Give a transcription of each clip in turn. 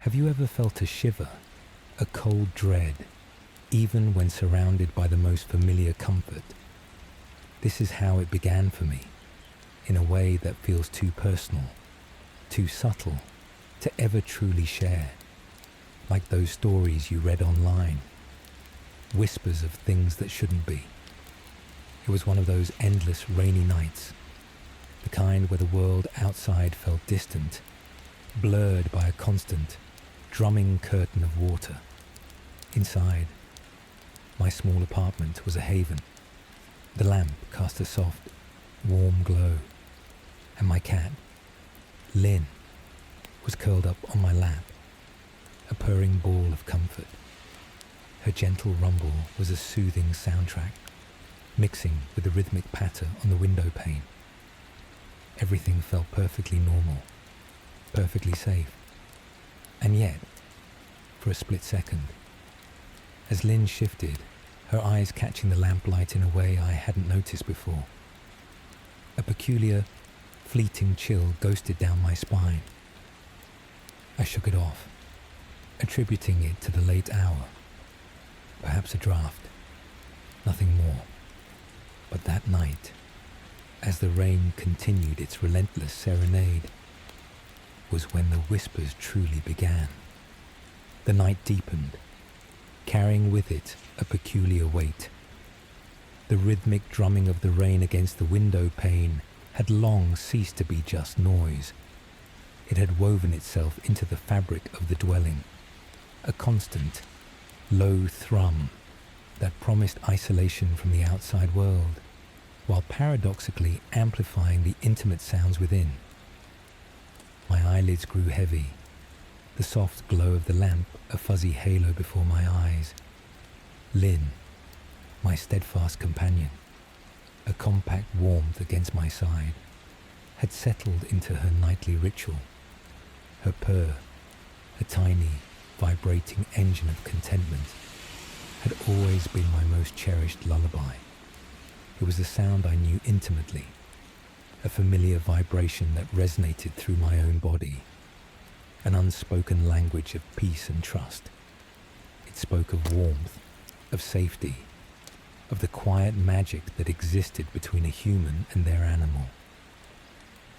Have you ever felt a shiver, a cold dread, even when surrounded by the most familiar comfort? This is how it began for me, in a way that feels too personal, too subtle to ever truly share, like those stories you read online, whispers of things that shouldn't be. It was one of those endless rainy nights, the kind where the world outside felt distant, blurred by a constant, drumming curtain of water. Inside, my small apartment was a haven. The lamp cast a soft, warm glow, and my cat, Lynn, was curled up on my lap, a purring ball of comfort. Her gentle rumble was a soothing soundtrack, mixing with the rhythmic patter on the window pane. Everything felt perfectly normal, perfectly safe. And yet, for a split second, as Lynn shifted, her eyes catching the lamplight in a way I hadn't noticed before, a peculiar, fleeting chill ghosted down my spine. I shook it off, attributing it to the late hour. Perhaps a draft, nothing more. But that night, as the rain continued its relentless serenade, was when the whispers truly began. The night deepened, carrying with it a peculiar weight. The rhythmic drumming of the rain against the window pane had long ceased to be just noise. It had woven itself into the fabric of the dwelling, a constant, low thrum that promised isolation from the outside world, while paradoxically amplifying the intimate sounds within. My eyelids grew heavy, the soft glow of the lamp a fuzzy halo before my eyes. Lynn, my steadfast companion, a compact warmth against my side, had settled into her nightly ritual. Her purr, a tiny, vibrating engine of contentment, had always been my most cherished lullaby. It was a sound I knew intimately, a familiar vibration that resonated through my own body, an unspoken language of peace and trust. It spoke of warmth, of safety, of the quiet magic that existed between a human and their animal.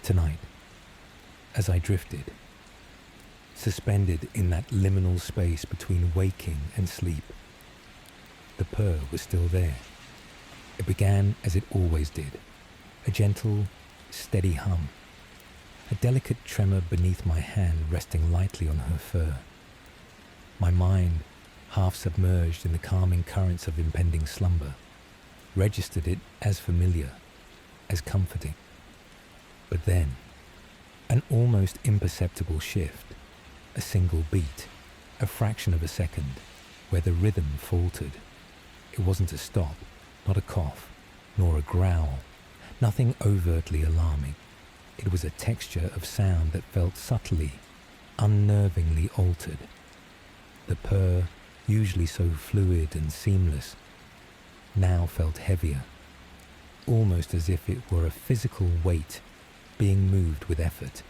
Tonight, as I drifted, suspended in that liminal space between waking and sleep, the purr was still there. It began as it always did, a gentle, steady hum, a delicate tremor beneath my hand resting lightly on her fur. My mind, half submerged in the calming currents of impending slumber, registered it as familiar, as comforting. But then, an almost imperceptible shift, a single beat, a fraction of a second, where the rhythm faltered. It wasn't a stop, not a cough, nor a growl, nothing overtly alarming. It was a texture of sound that felt subtly, unnervingly altered. The purr, usually so fluid and seamless, now felt heavier, almost as if it were a physical weight being moved with effort.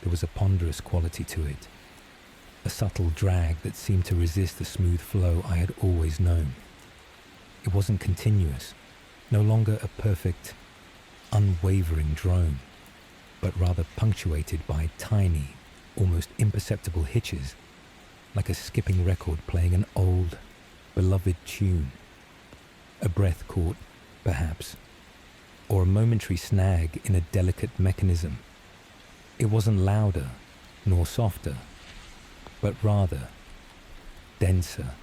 There was a ponderous quality to it, a subtle drag that seemed to resist the smooth flow I had always known. It wasn't continuous, no longer a perfect, unwavering drone, but rather punctuated by tiny, almost imperceptible hitches, like a skipping record playing an old, beloved tune. A breath caught, perhaps, or a momentary snag in a delicate mechanism. It wasn't louder, nor softer, but rather denser,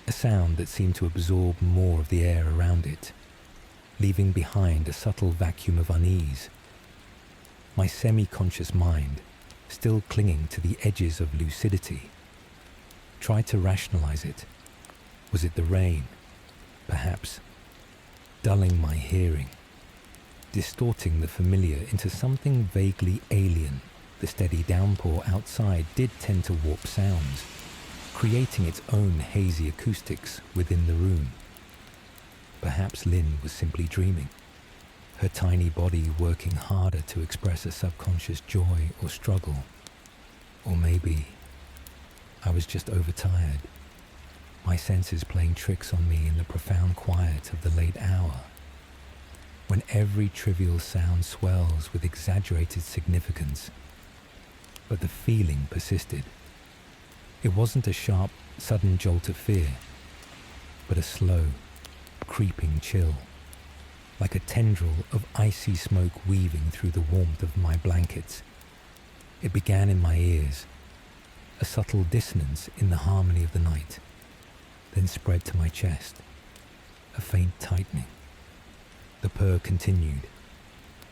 a sound that seemed to absorb more of the air around it, leaving behind a subtle vacuum of unease. My semi-conscious mind, still clinging to the edges of lucidity, tried to rationalize it. Was it the rain? Perhaps. Dulling my hearing, distorting the familiar into something vaguely alien. The steady downpour outside did tend to warp sounds, creating its own hazy acoustics within the room. Perhaps Lynn was simply dreaming, her tiny body working harder to express a subconscious joy or struggle. Or maybe I was just overtired, my senses playing tricks on me in the profound quiet of the late hour, when every trivial sound swells with exaggerated significance. But the feeling persisted. It wasn't a sharp, sudden jolt of fear, but a slow, creeping chill, like a tendril of icy smoke weaving through the warmth of my blankets. It began in my ears, a subtle dissonance in the harmony of the night, then spread to my chest, a faint tightening. The purr continued,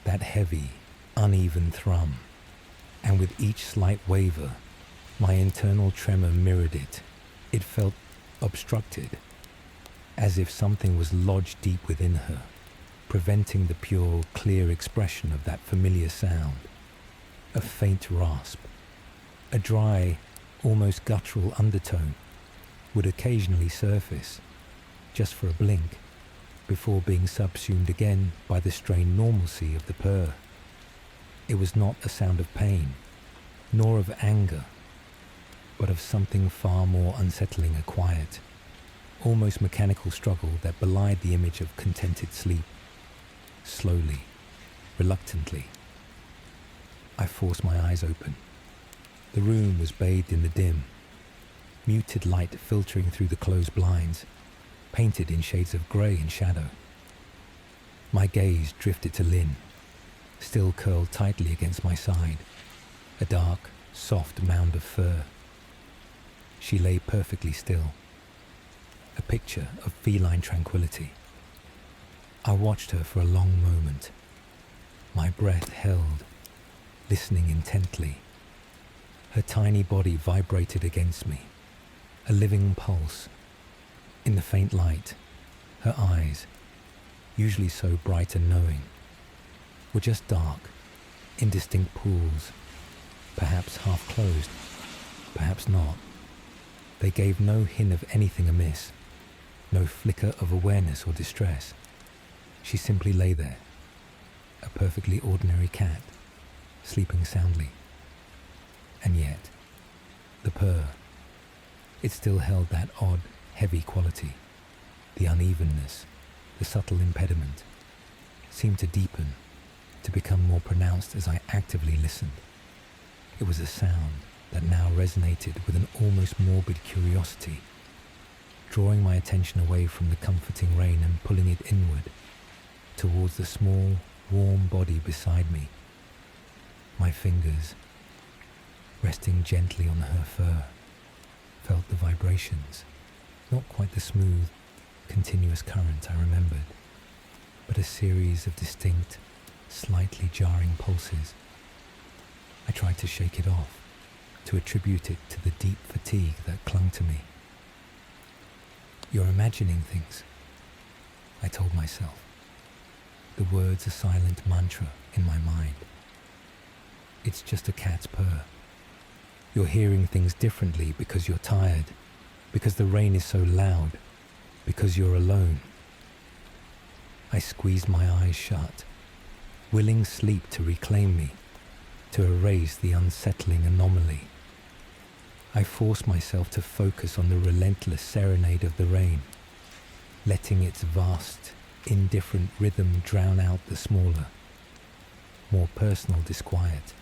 that heavy, uneven thrum, and with each slight waver, my internal tremor mirrored it. It felt obstructed, as if something was lodged deep within her, preventing the pure, clear expression of that familiar sound. A faint rasp, a dry, almost guttural undertone would occasionally surface, just for a blink, before being subsumed again by the strained normalcy of the purr. It was not a sound of pain, nor of anger, but of something far more unsettling, a quiet, almost mechanical struggle that belied the image of contented sleep. Slowly, reluctantly, I forced my eyes open. The room was bathed in the dim, muted light filtering through the closed blinds, painted in shades of grey and shadow. My gaze drifted to Lynn, still curled tightly against my side, a dark, soft mound of fur. She lay perfectly still, a picture of feline tranquility. I watched her for a long moment, my breath held, listening intently. Her tiny body vibrated against me, a living pulse. In the faint light, her eyes, usually so bright and knowing, were just dark, indistinct pools, perhaps half closed, perhaps not. They gave no hint of anything amiss, no flicker of awareness or distress. She simply lay there, a perfectly ordinary cat, sleeping soundly. And yet, the purr, it still held that odd, heavy quality. The unevenness, the subtle impediment, seemed to deepen, to become more pronounced as I actively listened. It was a sound that now resonated with an almost morbid curiosity, drawing my attention away from the comforting rain and pulling it inward, towards the small, warm body beside me. My fingers, resting gently on her fur, felt the vibrations, not quite the smooth, continuous current I remembered, but a series of distinct, slightly jarring pulses. I tried to shake it off, to attribute it to the deep fatigue that clung to me. You're imagining things, I told myself, the words a silent mantra in my mind. It's just a cat's purr. You're hearing things differently because you're tired, because the rain is so loud, because you're alone. I squeezed my eyes shut, willing sleep to reclaim me, to erase the unsettling anomaly. I forced myself to focus on the relentless serenade of the rain, letting its vast, indifferent rhythm drown out the smaller, more personal disquiet.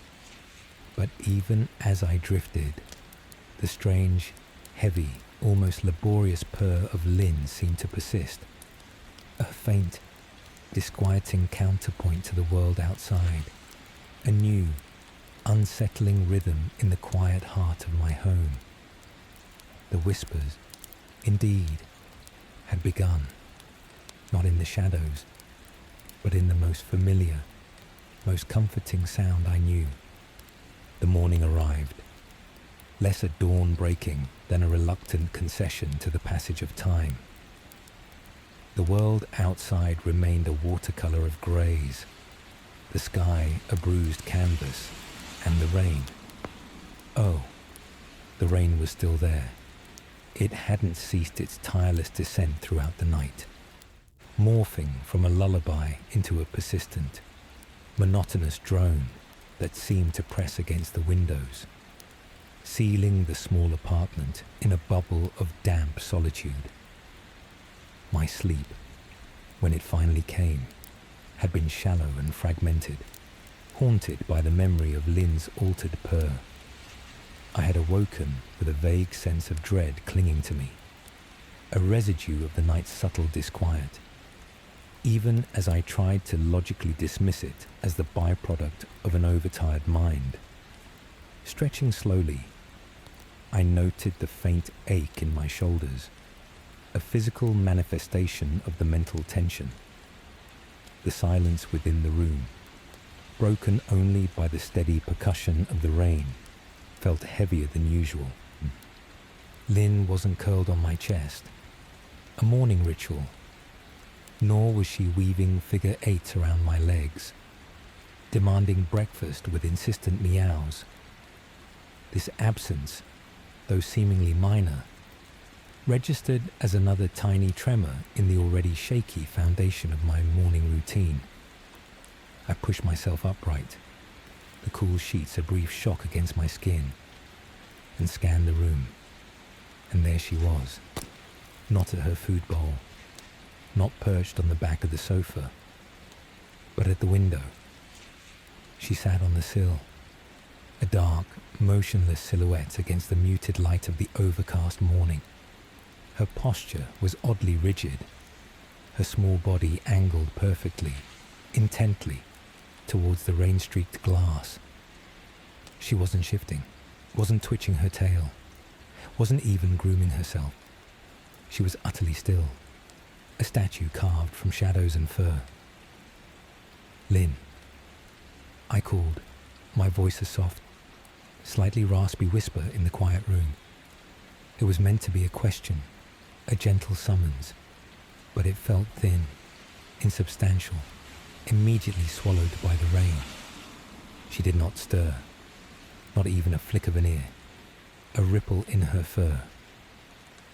But even as I drifted, the strange, heavy, almost laborious purr of Lynn seemed to persist, a faint, disquieting counterpoint to the world outside, a new, unsettling rhythm in the quiet heart of my home. The whispers, indeed, had begun, not in the shadows, but in the most familiar, most comforting sound I knew. The morning arrived, less a dawn breaking than a reluctant concession to the passage of time. The world outside remained a watercolor of greys, the sky a bruised canvas, and the rain. Oh, the rain was still there. It hadn't ceased its tireless descent throughout the night, morphing from a lullaby into a persistent, monotonous drone that seemed to press against the windows, sealing the small apartment in a bubble of damp solitude. My sleep, when it finally came, had been shallow and fragmented, haunted by the memory of Lynn's altered purr. I had awoken with a vague sense of dread clinging to me, a residue of the night's subtle disquiet, even as I tried to logically dismiss it as the byproduct of an overtired mind. Stretching slowly, I noted the faint ache in my shoulders, a physical manifestation of the mental tension. The silence within the room, broken only by the steady percussion of the rain, felt heavier than usual. Lynn wasn't curled on my chest, a morning ritual, nor was she weaving figure eights around my legs, demanding breakfast with insistent meows. This absence, though seemingly minor, registered as another tiny tremor in the already shaky foundation of my morning routine. I pushed myself upright, the cool sheets a brief shock against my skin, and scanned the room. And there she was, not at her food bowl, not perched on the back of the sofa, but at the window. She sat on the sill, a dark, motionless silhouette against the muted light of the overcast morning. Her posture was oddly rigid, her small body angled perfectly, intently, towards the rain-streaked glass. She wasn't shifting, wasn't twitching her tail, wasn't even grooming herself. She was utterly still, a statue carved from shadows and fur. "Lynn," I called, my voice a soft, slightly raspy whisper in the quiet room. It was meant to be a question, a gentle summons, but it felt thin, insubstantial, immediately swallowed by the rain. She did not stir, not even a flick of an ear, a ripple in her fur.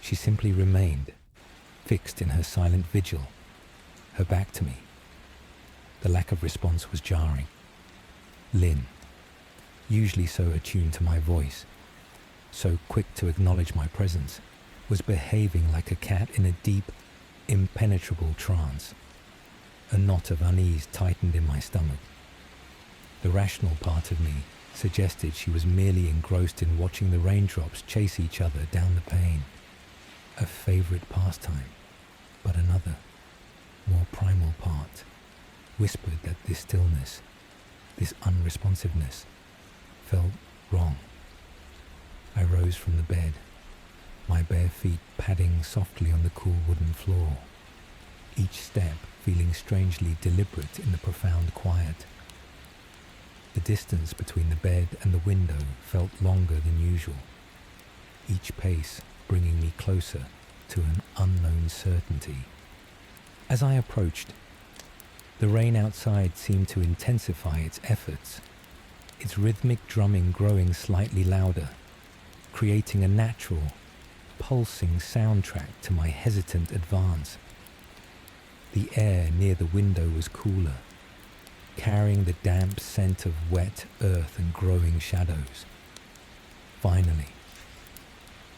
She simply remained, fixed in her silent vigil, her back to me. The lack of response was jarring. Lynn, usually so attuned to my voice, so quick to acknowledge my presence, was behaving like a cat in a deep, impenetrable trance. A knot of unease tightened in my stomach. The rational part of me suggested she was merely engrossed in watching the raindrops chase each other down the pane. A favorite pastime, but another, more primal part, whispered that this stillness, this unresponsiveness, felt wrong. I rose from the bed, my bare feet padding softly on the cool wooden floor, each step feeling strangely deliberate in the profound quiet. The distance between the bed and the window felt longer than usual, each pace bringing me closer to an unknown certainty. As I approached, the rain outside seemed to intensify its efforts, its rhythmic drumming growing slightly louder, creating a natural, pulsing soundtrack to my hesitant advance. The air near the window was cooler, carrying the damp scent of wet earth and growing shadows. Finally,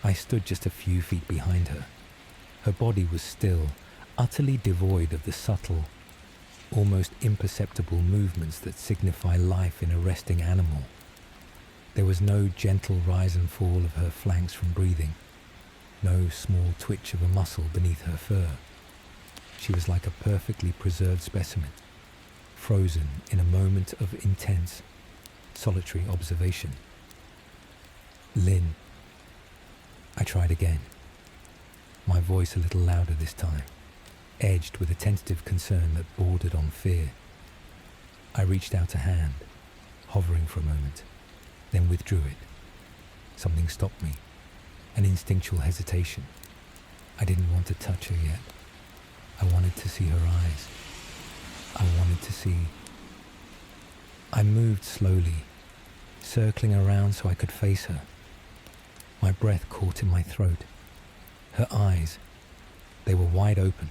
I stood just a few feet behind her. Her body was still, utterly devoid of the subtle, almost imperceptible movements that signify life in a resting animal. There was no gentle rise and fall of her flanks from breathing, no small twitch of a muscle beneath her fur. She was like a perfectly preserved specimen, frozen in a moment of intense, solitary observation. "Lynn," I tried again, my voice a little louder this time, edged with a tentative concern that bordered on fear. I reached out a hand, hovering for a moment, then withdrew it. Something stopped me, an instinctual hesitation. I didn't want to touch her yet. I wanted to see her eyes. I wanted to see. I moved slowly, circling around so I could face her. My breath caught in my throat. Her eyes, they were wide open,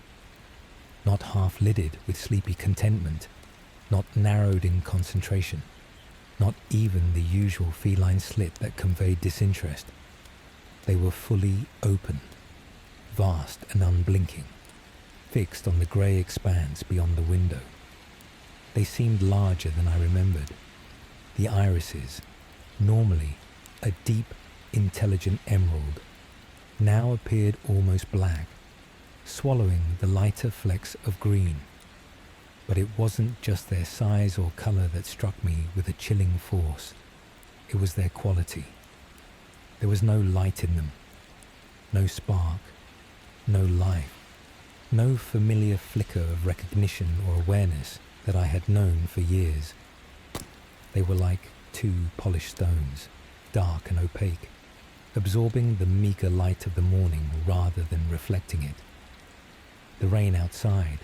not half-lidded with sleepy contentment, not narrowed in concentration. not even the usual feline slit that conveyed disinterest. They were fully open, vast and unblinking, fixed on the grey expanse beyond the window. They seemed larger than I remembered. The irises, normally a deep, intelligent emerald, now appeared almost black, swallowing the lighter flecks of green. But it wasn't just their size or colour that struck me with a chilling force. It was their quality. There was no light in them, no spark, no life, no familiar flicker of recognition or awareness that I had known for years. They were like two polished stones, dark and opaque, absorbing the meagre light of the morning rather than reflecting it. The rain outside,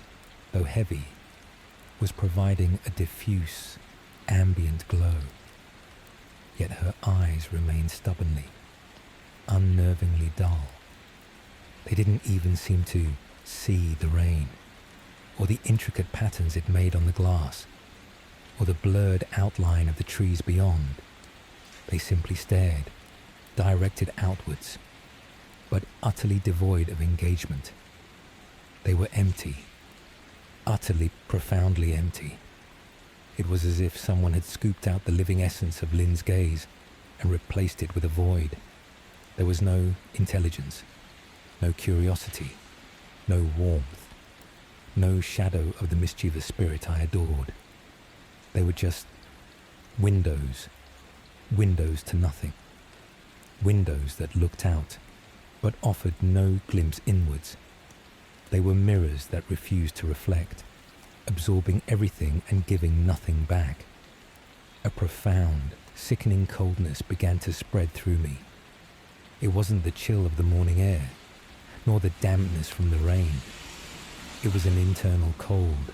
though heavy, was providing a diffuse, ambient glow. Yet her eyes remained stubbornly, unnervingly dull. They didn't even seem to see the rain, or the intricate patterns it made on the glass, or the blurred outline of the trees beyond. They simply stared, directed outwards, but utterly devoid of engagement. They were empty, utterly, profoundly empty. It was as if someone had scooped out the living essence of Lynn's gaze and replaced it with a void. There was no intelligence, no curiosity, no warmth, no shadow of the mischievous spirit I adored. They were just windows, windows to nothing, windows that looked out, but offered no glimpse inwards. They were mirrors that refused to reflect, absorbing everything and giving nothing back. A profound, sickening coldness began to spread through me. It wasn't the chill of the morning air, nor the dampness from the rain. It was an internal cold,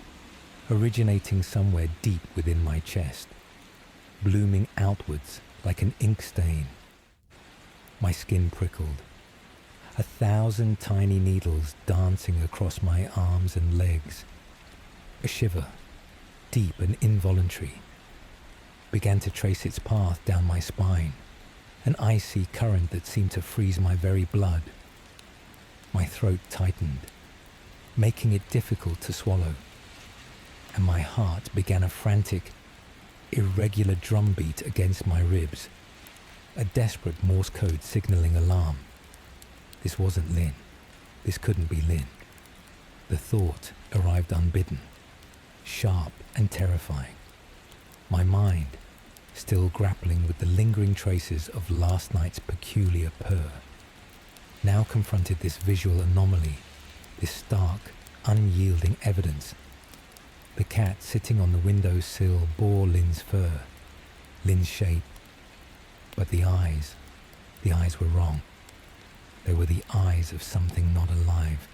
originating somewhere deep within my chest, blooming outwards like an ink stain. My skin prickled, 1,000 tiny needles dancing across my arms and legs. A shiver, deep and involuntary, began to trace its path down my spine, an icy current that seemed to freeze my very blood. My throat tightened, making it difficult to swallow, and my heart began a frantic, irregular drumbeat against my ribs, a desperate Morse code signaling alarm. This wasn't Lynn. This couldn't be Lynn. The thought arrived unbidden, sharp and terrifying. My mind, still grappling with the lingering traces of last night's peculiar purr, now confronted this visual anomaly, this stark, unyielding evidence. The cat sitting on the window sill bore Lynn's fur, Lynn's shape. But the eyes were wrong. They were the eyes of something not alive,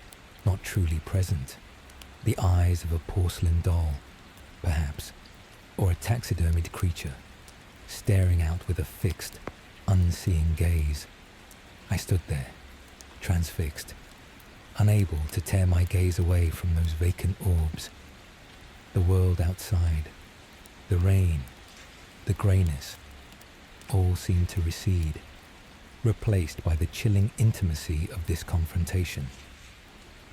not truly present. The eyes of a porcelain doll, perhaps, or a taxidermied creature, staring out with a fixed, unseeing gaze. I stood there, transfixed, unable to tear my gaze away from those vacant orbs. The world outside, the rain, the greyness, all seemed to recede, replaced by the chilling intimacy of this confrontation.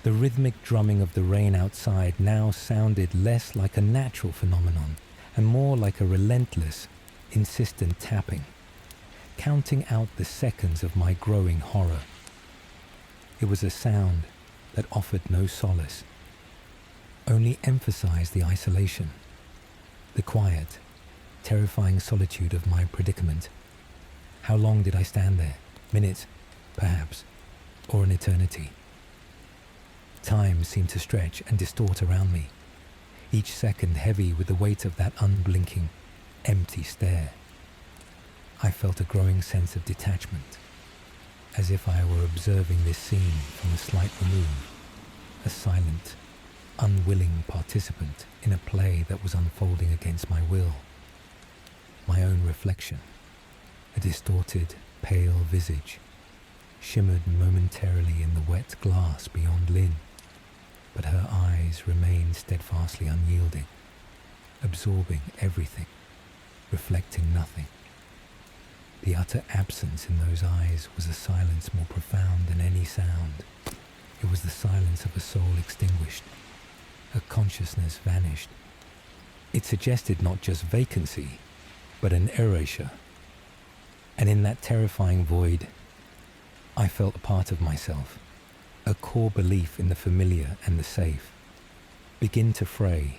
The rhythmic drumming of the rain outside now sounded less like a natural phenomenon and more like a relentless, insistent tapping, counting out the seconds of my growing horror. It was a sound that offered no solace, only emphasized the isolation, the quiet, terrifying solitude of my predicament. How long did I stand there? Minutes, perhaps, or an eternity. Time seemed to stretch and distort around me, each second heavy with the weight of that unblinking, empty stare. I felt a growing sense of detachment, as if I were observing this scene from a slight remove, a silent, unwilling participant in a play that was unfolding against my will. My own reflection, a distorted, pale visage, shimmered momentarily in the wet glass beyond Lynn, but her eyes remained steadfastly unyielding, absorbing everything. reflecting nothing. The utter absence in those eyes was a silence more profound than any sound. It was the silence of a soul extinguished, a consciousness vanished. It suggested not just vacancy, but an erasure. And in that terrifying void, I felt a part of myself, a core belief in the familiar and the safe, begin to fray,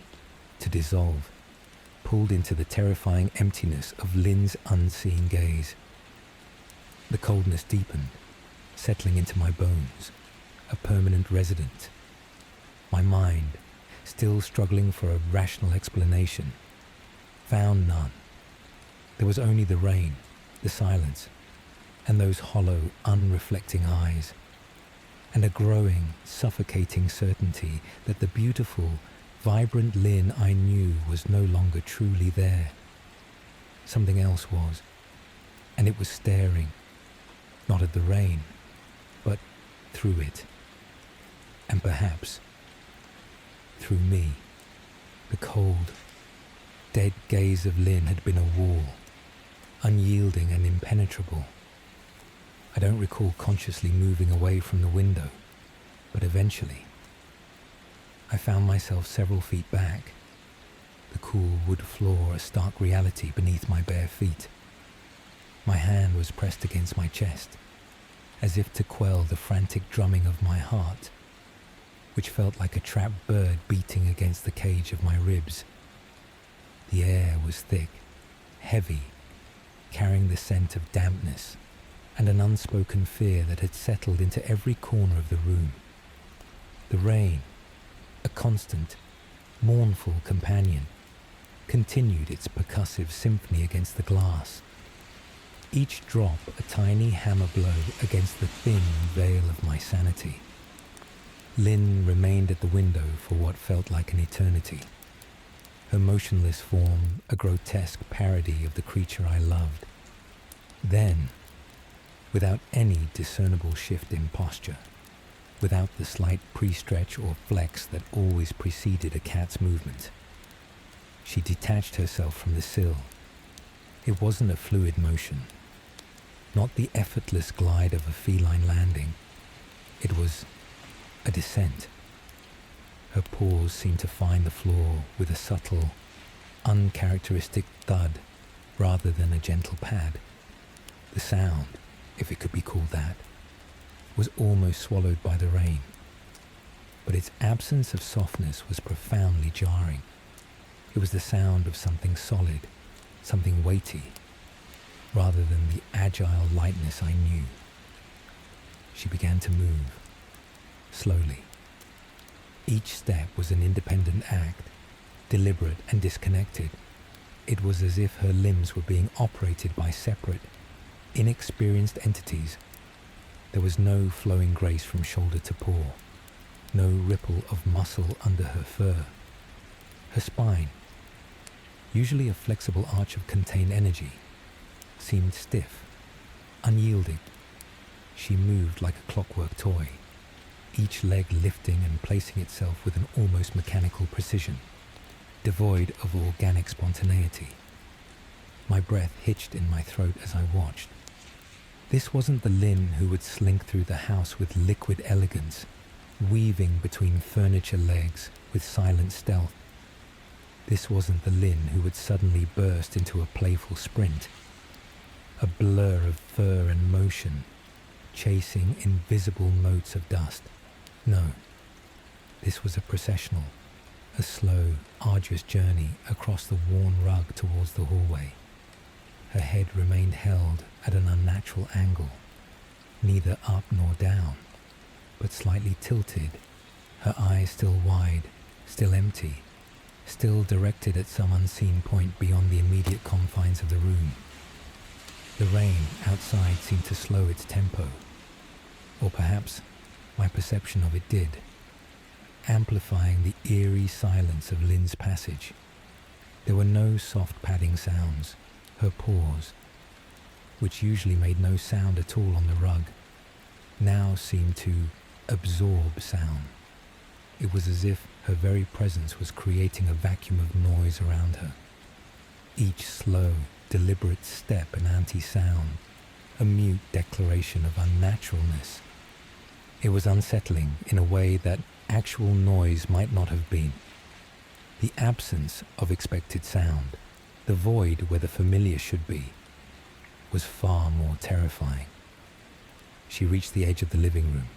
to dissolve, pulled into the terrifying emptiness of Lynn's unseen gaze. The coldness deepened, settling into my bones, a permanent resident. My mind, still struggling for a rational explanation, found none. There was only the rain, the silence, and those hollow, unreflecting eyes, and a growing, suffocating certainty that the beautiful, vibrant Lynn I knew was no longer truly there. Something else was, and it was staring, not at the rain, but through it, and perhaps through me. The cold, dead gaze of Lynn had been a wall, unyielding and impenetrable. I don't recall consciously moving away from the window, but eventually I found myself several feet back, the cool wood floor a stark reality beneath my bare feet. My hand was pressed against my chest, as if to quell the frantic drumming of my heart, which felt like a trapped bird beating against the cage of my ribs. The air was thick, heavy, carrying the scent of dampness and an unspoken fear that had settled into every corner of the room. The rain, a constant, mournful companion, continued its percussive symphony against the glass, each drop a tiny hammer blow against the thin veil of my sanity. Lynn remained at the window for what felt like an eternity, her motionless form a grotesque parody of the creature I loved. Then, without any discernible shift in posture, without the slight pre-stretch or flex that always preceded a cat's movement, she detached herself from the sill. It wasn't a fluid motion, not the effortless glide of a feline landing. It was a descent. Her paws seemed to find the floor with a subtle, uncharacteristic thud rather than a gentle pad. The sound, if it could be called that, was almost swallowed by the rain, but its absence of softness was profoundly jarring. It was the sound of something solid, something weighty, rather than the agile lightness I knew. She began to move, slowly. Each step was an independent act, deliberate and disconnected. It was as if her limbs were being operated by separate, inexperienced entities. There was no flowing grace from shoulder to paw, no ripple of muscle under her fur. Her spine, usually a flexible arch of contained energy, seemed stiff, unyielding. She moved like a clockwork toy, each leg lifting and placing itself with an almost mechanical precision, devoid of organic spontaneity. My breath hitched in my throat as I watched. This wasn't the Lynn who would slink through the house with liquid elegance, weaving between furniture legs with silent stealth. This wasn't the Lynn who would suddenly burst into a playful sprint, a blur of fur and motion, chasing invisible motes of dust. No, this was a processional, a slow, arduous journey across the worn rug towards the hallway. Her head remained held at an unnatural angle, neither up nor down, but slightly tilted, her eyes still wide, still empty, still directed at some unseen point beyond the immediate confines of the room. The rain outside seemed to slow its tempo, or perhaps my perception of it did, amplifying the eerie silence of Lynn's passage. There were no soft padding sounds. Her paws, which usually made no sound at all on the rug, now seemed to absorb sound. It was as if her very presence was creating a vacuum of noise around her. each slow, deliberate step an anti-sound, a mute declaration of unnaturalness. It was unsettling in a way that actual noise might not have been. The absence of expected sound, the void where the familiar should be, was far more terrifying. She reached the edge of the living room,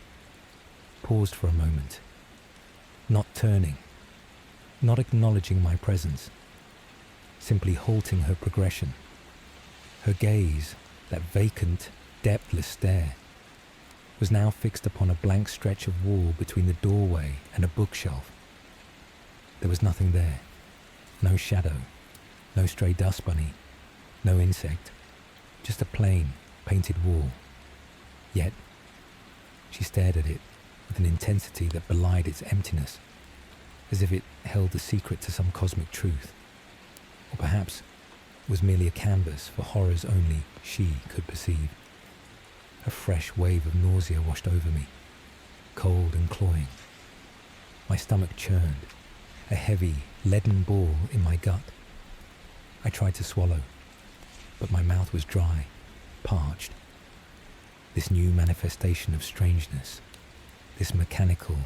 paused for a moment, not turning, not acknowledging my presence, simply halting her progression. Her gaze, that vacant, depthless stare, was now fixed upon a blank stretch of wall between the doorway and a bookshelf. There was nothing there, no shadow, no stray dust bunny, no insect, just a plain, painted wall. Yet, she stared at it with an intensity that belied its emptiness, as if it held the secret to some cosmic truth, or perhaps was merely a canvas for horrors only she could perceive. A fresh wave of nausea washed over me, cold and cloying. My stomach churned, a heavy, leaden ball in my gut. I tried to swallow, but my mouth was dry, parched. This new manifestation of strangeness, this mechanical,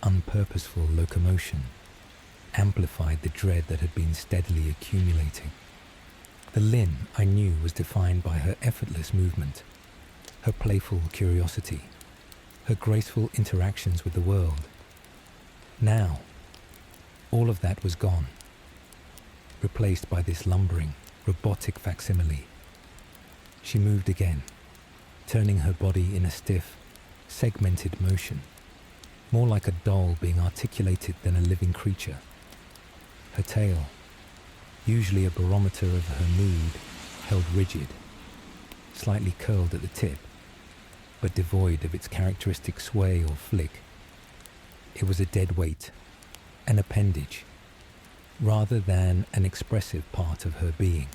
unpurposeful locomotion, amplified the dread that had been steadily accumulating. The Lynn I knew was defined by her effortless movement, her playful curiosity, her graceful interactions with the world. Now, all of that was gone, replaced by this lumbering, robotic facsimile. She moved again, turning her body in a stiff, segmented motion, more like a doll being articulated than a living creature. Her tail, usually a barometer of her mood, held rigid, slightly curled at the tip, but devoid of its characteristic sway or flick. It was a dead weight, an appendage, rather than an expressive part of her being.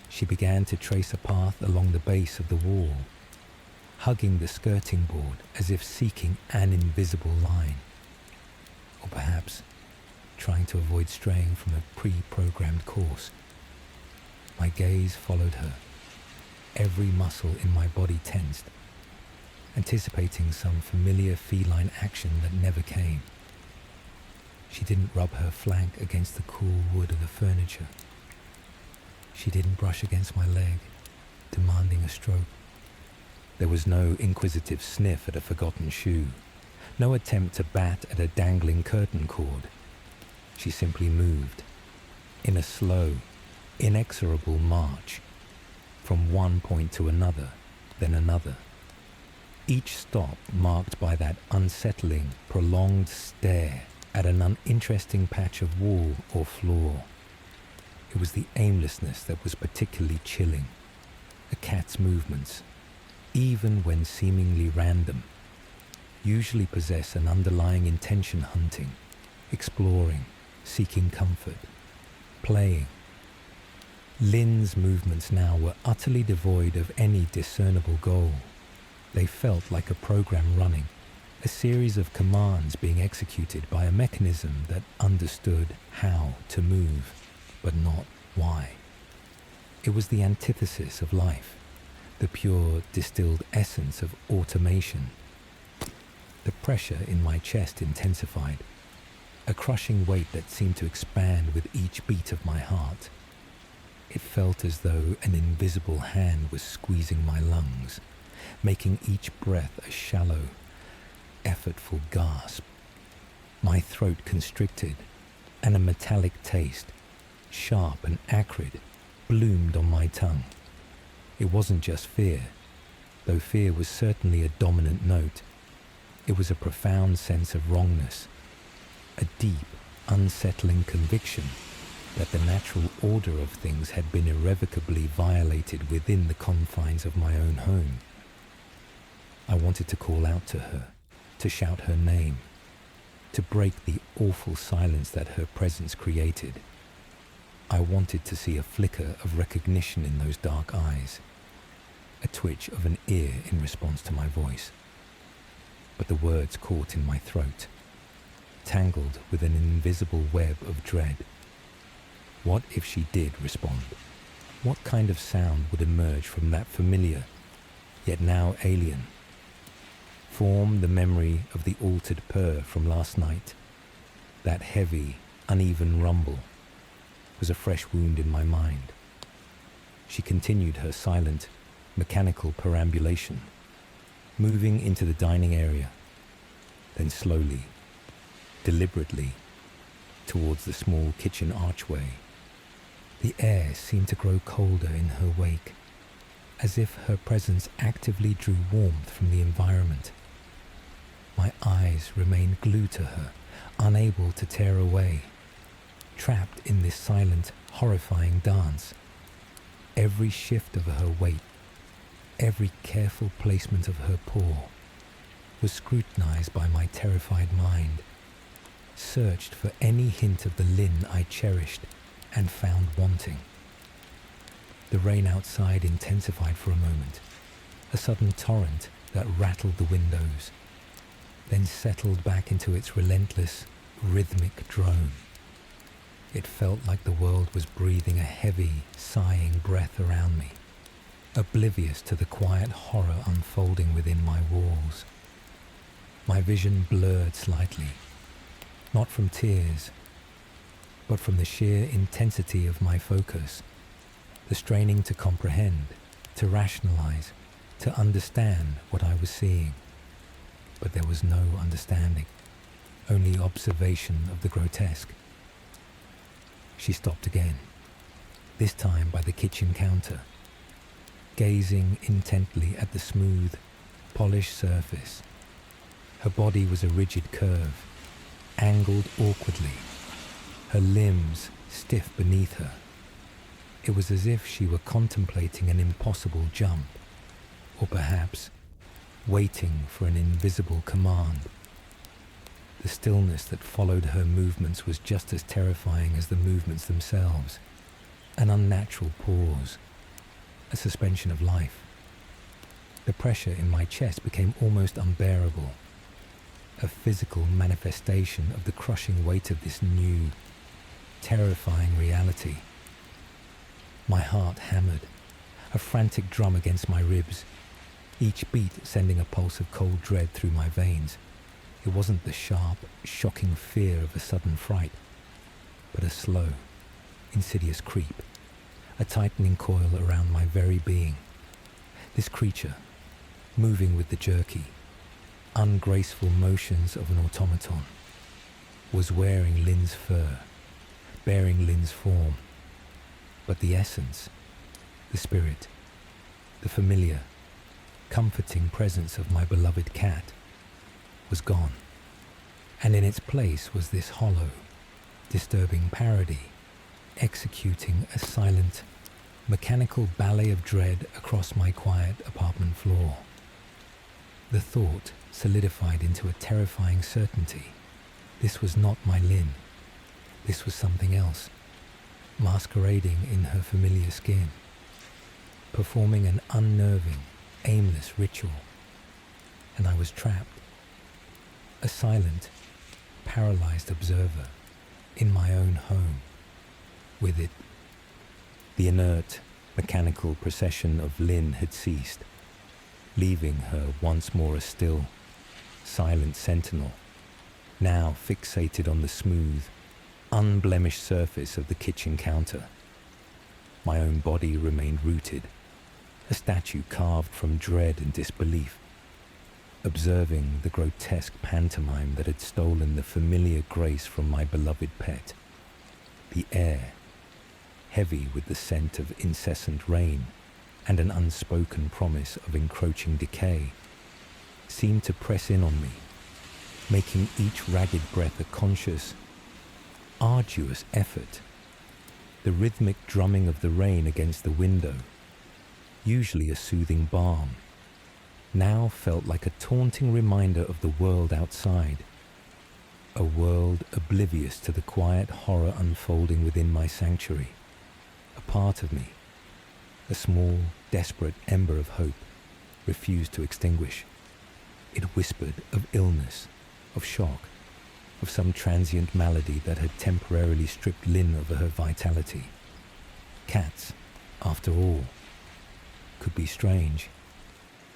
She began to trace a path along the base of the wall, hugging the skirting board as if seeking an invisible line, or perhaps trying to avoid straying from a pre-programmed course. My gaze followed her, every muscle in my body tensed, anticipating some familiar feline action that never came. She didn't rub her flank against the cool wood of the furniture. She didn't brush against my leg, demanding a stroke. There was no inquisitive sniff at a forgotten shoe, no attempt to bat at a dangling curtain cord. She simply moved, in a slow, inexorable march, from one point to another, then another. Each stop marked by that unsettling, prolonged stare at an uninteresting patch of wall or floor. It was the aimlessness that was particularly chilling. A cat's movements, even when seemingly random, usually possess an underlying intention: hunting, exploring, seeking comfort, playing. Lynn's movements now were utterly devoid of any discernible goal. They felt like a program running, a series of commands being executed by a mechanism that understood how to move, but not why. It was the antithesis of life, the pure, distilled essence of automation. The pressure in my chest intensified, a crushing weight that seemed to expand with each beat of my heart. It felt as though an invisible hand was squeezing my lungs, making each breath a shallow, effortful gasp. My throat constricted, and a metallic taste, sharp and acrid, bloomed on my tongue. It wasn't just fear, though fear was certainly a dominant note. It was a profound sense of wrongness, a deep, unsettling conviction that the natural order of things had been irrevocably violated within the confines of my own home. I wanted to call out to her, to shout her name, to break the awful silence that her presence created. I wanted to see a flicker of recognition in those dark eyes, a twitch of an ear in response to my voice. But the words caught in my throat, tangled with an invisible web of dread. What if she did respond? What kind of sound would emerge from that familiar, yet now alien form? The memory of the altered purr from last night, that heavy, uneven rumble, was a fresh wound in my mind. She continued her silent, mechanical perambulation, moving into the dining area, then slowly, deliberately, towards the small kitchen archway. The air seemed to grow colder in her wake, as if her presence actively drew warmth from the environment. My eyes remained glued to her, unable to tear away, trapped in this silent, horrifying dance. Every shift of her weight, every careful placement of her paw, was scrutinized by my terrified mind, searched for any hint of the Lynn I cherished and found wanting. The rain outside intensified for a moment, a sudden torrent that rattled the windows, then settled back into its relentless, rhythmic drone. It felt like the world was breathing a heavy, sighing breath around me, oblivious to the quiet horror unfolding within my walls. My vision blurred slightly, not from tears, but from the sheer intensity of my focus, the straining to comprehend, to rationalize, to understand what I was seeing. But there was no understanding, only observation of the grotesque. She stopped again, this time by the kitchen counter, gazing intently at the smooth, polished surface. Her body was a rigid curve, angled awkwardly, her limbs stiff beneath her. It was as if she were contemplating an impossible jump, or perhaps waiting for an invisible command. The stillness that followed her movements was just as terrifying as the movements themselves. An unnatural pause, a suspension of life. The pressure in my chest became almost unbearable, a physical manifestation of the crushing weight of this new, terrifying reality. My heart hammered, a frantic drum against my ribs, each beat sending a pulse of cold dread through my veins. It wasn't the sharp, shocking fear of a sudden fright, but a slow, insidious creep, a tightening coil around my very being. This creature, moving with the jerky, ungraceful motions of an automaton, was wearing Lynn's fur, bearing Lynn's form, but the essence, the spirit, the familiar, comforting presence of my beloved cat was gone, and in its place was this hollow, disturbing parody, executing a silent, mechanical ballet of dread across my quiet apartment floor. The thought solidified into a terrifying certainty. This was not my Lynn. This was something else, masquerading in her familiar skin, performing an unnerving, aimless ritual. And I was trapped, a silent, paralyzed observer in my own home, with it. The inert, mechanical procession of Lynn had ceased, leaving her once more a still, silent sentinel, now fixated on the smooth, unblemished surface of the kitchen counter. My own body remained rooted, a statue carved from dread and disbelief, observing the grotesque pantomime that had stolen the familiar grace from my beloved pet. The air, heavy with the scent of incessant rain and an unspoken promise of encroaching decay, seemed to press in on me, making each ragged breath a conscious, arduous effort. The rhythmic drumming of the rain against the window, usually a soothing balm, now felt like a taunting reminder of the world outside, a world oblivious to the quiet horror unfolding within my sanctuary. A part of me, a small, desperate ember of hope, refused to extinguish. It whispered of illness, of shock, of some transient malady that had temporarily stripped Lynn of her vitality. Cats, after all, could be strange,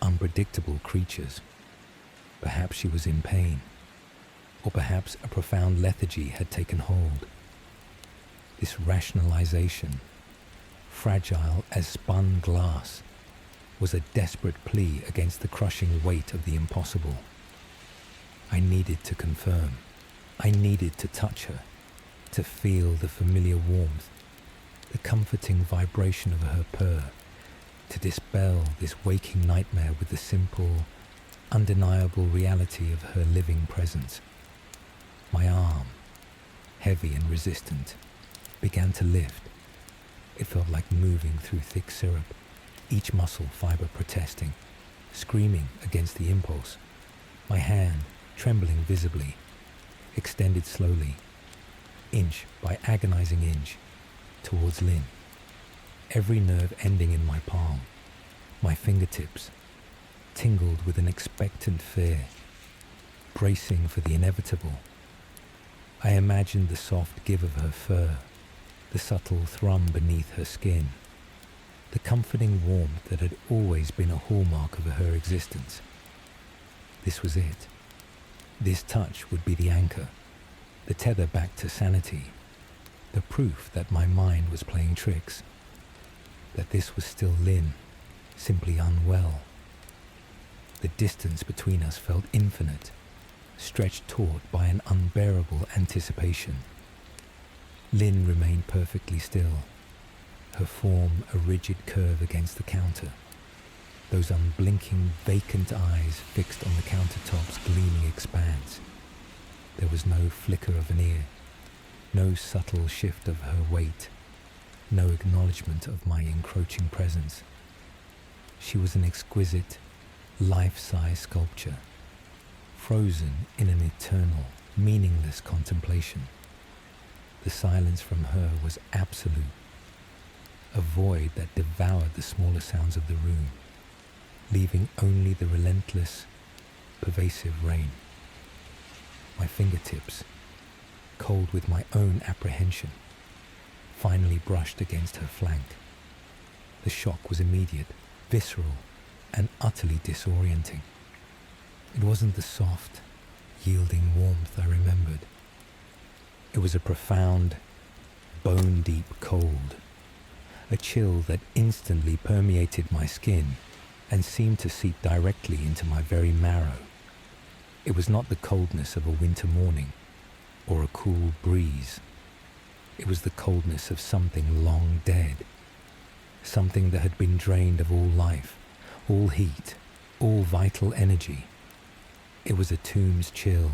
unpredictable creatures. Perhaps she was in pain, or perhaps a profound lethargy had taken hold. This rationalization, fragile as spun glass, was a desperate plea against the crushing weight of the impossible. I needed to confirm. I needed to touch her, to feel the familiar warmth, the comforting vibration of her purr, to dispel this waking nightmare with the simple, undeniable reality of her living presence. My arm, heavy and resistant, began to lift. It felt like moving through thick syrup, each muscle fiber protesting, screaming against the impulse. My hand, trembling visibly, extended slowly, inch by agonizing inch, towards Lynn. Every nerve ending in my palm, my fingertips, tingled with an expectant fear, bracing for the inevitable. I imagined the soft give of her fur, the subtle thrum beneath her skin, the comforting warmth that had always been a hallmark of her existence. This was it. This touch would be the anchor, the tether back to sanity, the proof that my mind was playing tricks, that this was still Lynn, simply unwell. The distance between us felt infinite, stretched taut by an unbearable anticipation. Lynn remained perfectly still, her form a rigid curve against the counter, those unblinking, vacant eyes fixed on the countertop's gleaming expanse. There was no flicker of an ear, no subtle shift of her weight, no acknowledgement of my encroaching presence. She was an exquisite, life-size sculpture, frozen in an eternal, meaningless contemplation. The silence from her was absolute, a void that devoured the smaller sounds of the room, leaving only the relentless, pervasive rain. My fingertips, cold with my own apprehension, finally brushed against her flank. The shock was immediate, visceral, and utterly disorienting. It wasn't the soft, yielding warmth I remembered. It was a profound, bone-deep cold, a chill that instantly permeated my skin and seemed to seep directly into my very marrow. It was not the coldness of a winter morning or a cool breeze. It was the coldness of something long dead, something that had been drained of all life, all heat, all vital energy. It was a tomb's chill,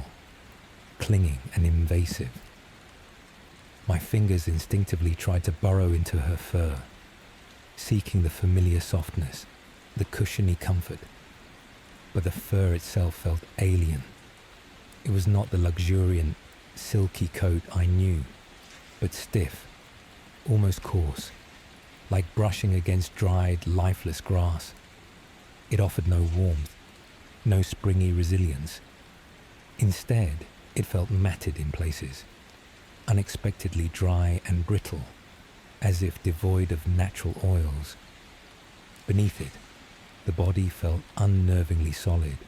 clinging and invasive. My fingers instinctively tried to burrow into her fur, seeking the familiar softness, the cushiony comfort. But the fur itself felt alien. It was not the luxuriant, silky coat I knew, but stiff, almost coarse, like brushing against dried, lifeless grass. It offered no warmth, no springy resilience. Instead, it felt matted in places, unexpectedly dry and brittle, as if devoid of natural oils. Beneath it, the body felt unnervingly solid,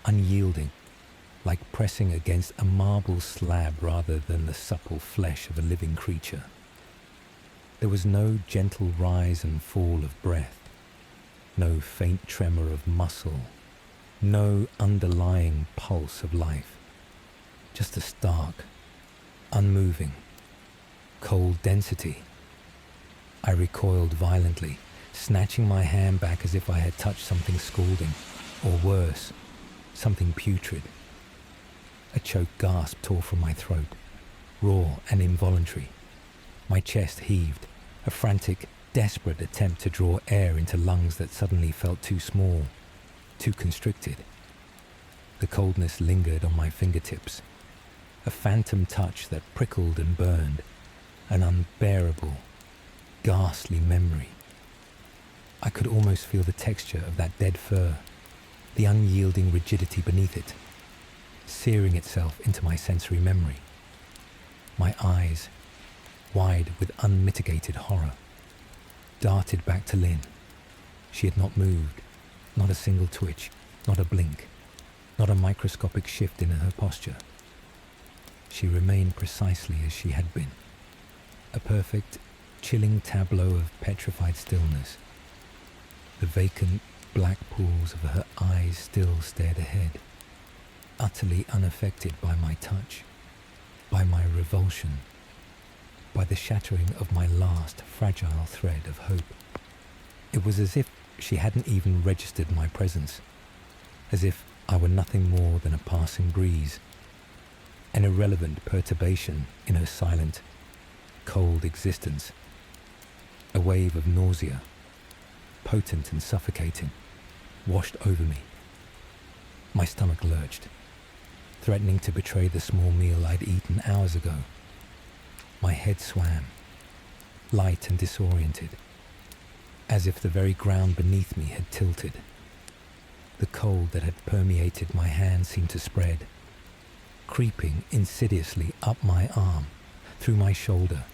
unyielding, like pressing against a marble slab rather than the supple flesh of a living creature. There was no gentle rise and fall of breath, no faint tremor of muscle, no underlying pulse of life, just a stark, unmoving, cold density. I recoiled violently, snatching my hand back as if I had touched something scalding, or worse, something putrid. A choked gasp tore from my throat, raw and involuntary. My chest heaved, a frantic, desperate attempt to draw air into lungs that suddenly felt too small, too constricted. The coldness lingered on my fingertips, a phantom touch that prickled and burned, an unbearable, ghastly memory. I could almost feel the texture of that dead fur, the unyielding rigidity beneath it. searing itself into my sensory memory. My eyes, wide with unmitigated horror, darted back to Lynn. She had not moved, not a single twitch, not a blink, not a microscopic shift in her posture. She remained precisely as she had been, a perfect, chilling tableau of petrified stillness. The vacant, black pools of her eyes still stared ahead, utterly unaffected by my touch, by my revulsion, by the shattering of my last fragile thread of hope. It was as if she hadn't even registered my presence, as if I were nothing more than a passing breeze, an irrelevant perturbation in her silent, cold existence, a wave of nausea, potent and suffocating, washed over me. My stomach lurched, threatening to betray the small meal I'd eaten hours ago. My head swam, light and disoriented, as if the very ground beneath me had tilted. The cold that had permeated my hand seemed to spread, creeping insidiously up my arm, through my shoulder,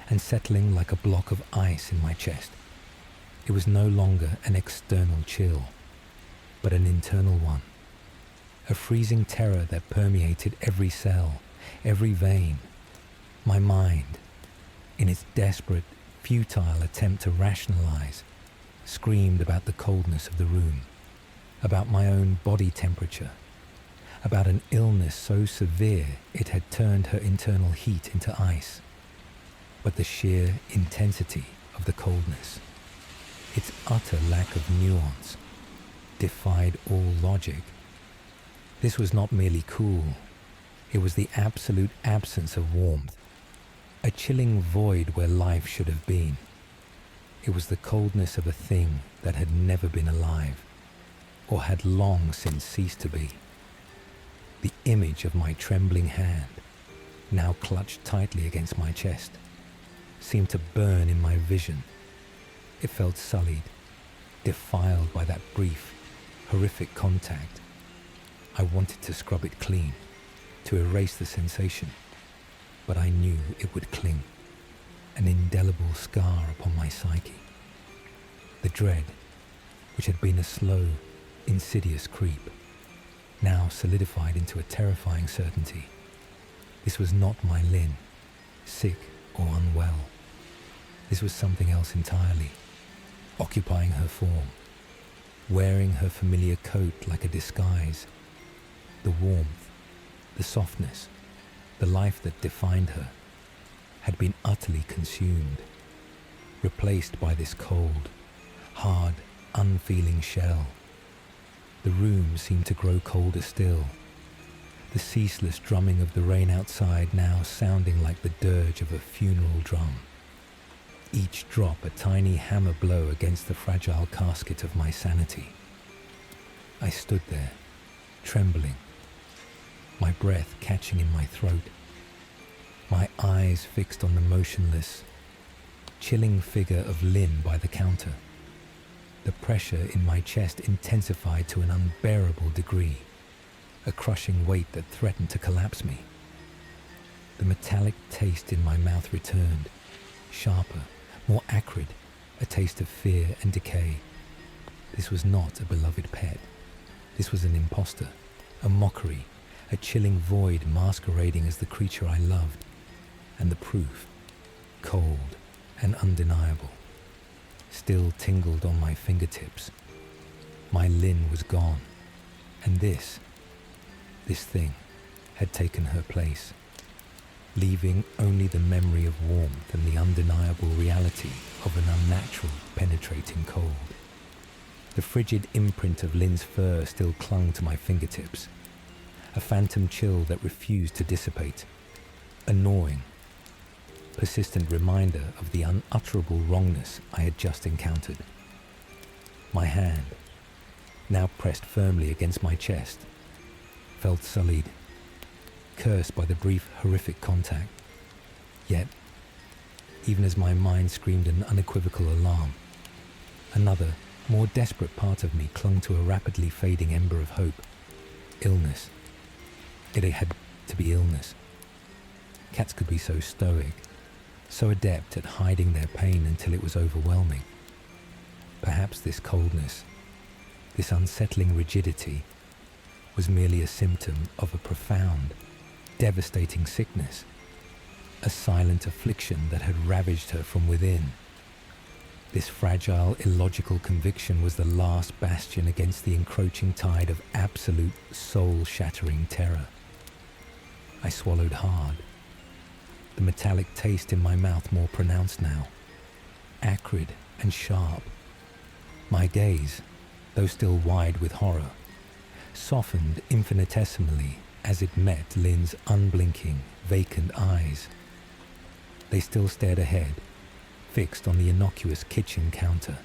and settling like a block of ice in my chest. It was no longer an external chill, but an internal one, a freezing terror that permeated every cell, every vein. My mind, in its desperate, futile attempt to rationalize, screamed about the coldness of the room, about my own body temperature, about an illness so severe it had turned her internal heat into ice. But the sheer intensity of the coldness, its utter lack of nuance, defied all logic. This was not merely cool, it was the absolute absence of warmth, a chilling void where life should have been. It was the coldness of a thing that had never been alive, or had long since ceased to be. The image of my trembling hand, now clutched tightly against my chest, seemed to burn in my vision. It felt sullied, defiled by that brief, horrific contact. I wanted to scrub it clean, to erase the sensation, but I knew it would cling, an indelible scar upon my psyche. The dread, which had been a slow, insidious creep, now solidified into a terrifying certainty. This was not my Lynn, sick or unwell. This was something else entirely, occupying her form, wearing her familiar coat like a disguise. The warmth, the softness, the life that defined her, had been utterly consumed, replaced by this cold, hard, unfeeling shell. The room seemed to grow colder still, the ceaseless drumming of the rain outside now sounding like the dirge of a funeral drum, each drop a tiny hammer blow against the fragile casket of my sanity. I stood there, trembling, my breath catching in my throat, my eyes fixed on the motionless, chilling figure of Lynn by the counter. The pressure in my chest intensified to an unbearable degree, a crushing weight that threatened to collapse me. The metallic taste in my mouth returned, sharper, more acrid, a taste of fear and decay. This was not a beloved pet. This was an imposter, a mockery, a chilling void masquerading as the creature I loved, and the proof, cold and undeniable, still tingled on my fingertips. My Lynn was gone, and this thing had taken her place, leaving only the memory of warmth and the undeniable reality of an unnatural, penetrating cold. The frigid imprint of Lynn's fur still clung to my fingertips, a phantom chill that refused to dissipate, a gnawing, persistent reminder of the unutterable wrongness I had just encountered. My hand, now pressed firmly against my chest, felt sullied, cursed by the brief horrific contact. Yet, even as my mind screamed an unequivocal alarm, another, more desperate part of me clung to a rapidly fading ember of hope, illness, It had to be illness. Cats could be so stoic, so adept at hiding their pain until it was overwhelming. Perhaps this coldness, this unsettling rigidity, was merely a symptom of a profound, devastating sickness, a silent affliction that had ravaged her from within. This fragile, illogical conviction was the last bastion against the encroaching tide of absolute, soul-shattering terror. I swallowed hard, the metallic taste in my mouth more pronounced now, acrid and sharp. My gaze, though still wide with horror, softened infinitesimally as it met Lynn's unblinking, vacant eyes. They still stared ahead, fixed on the innocuous kitchen counter,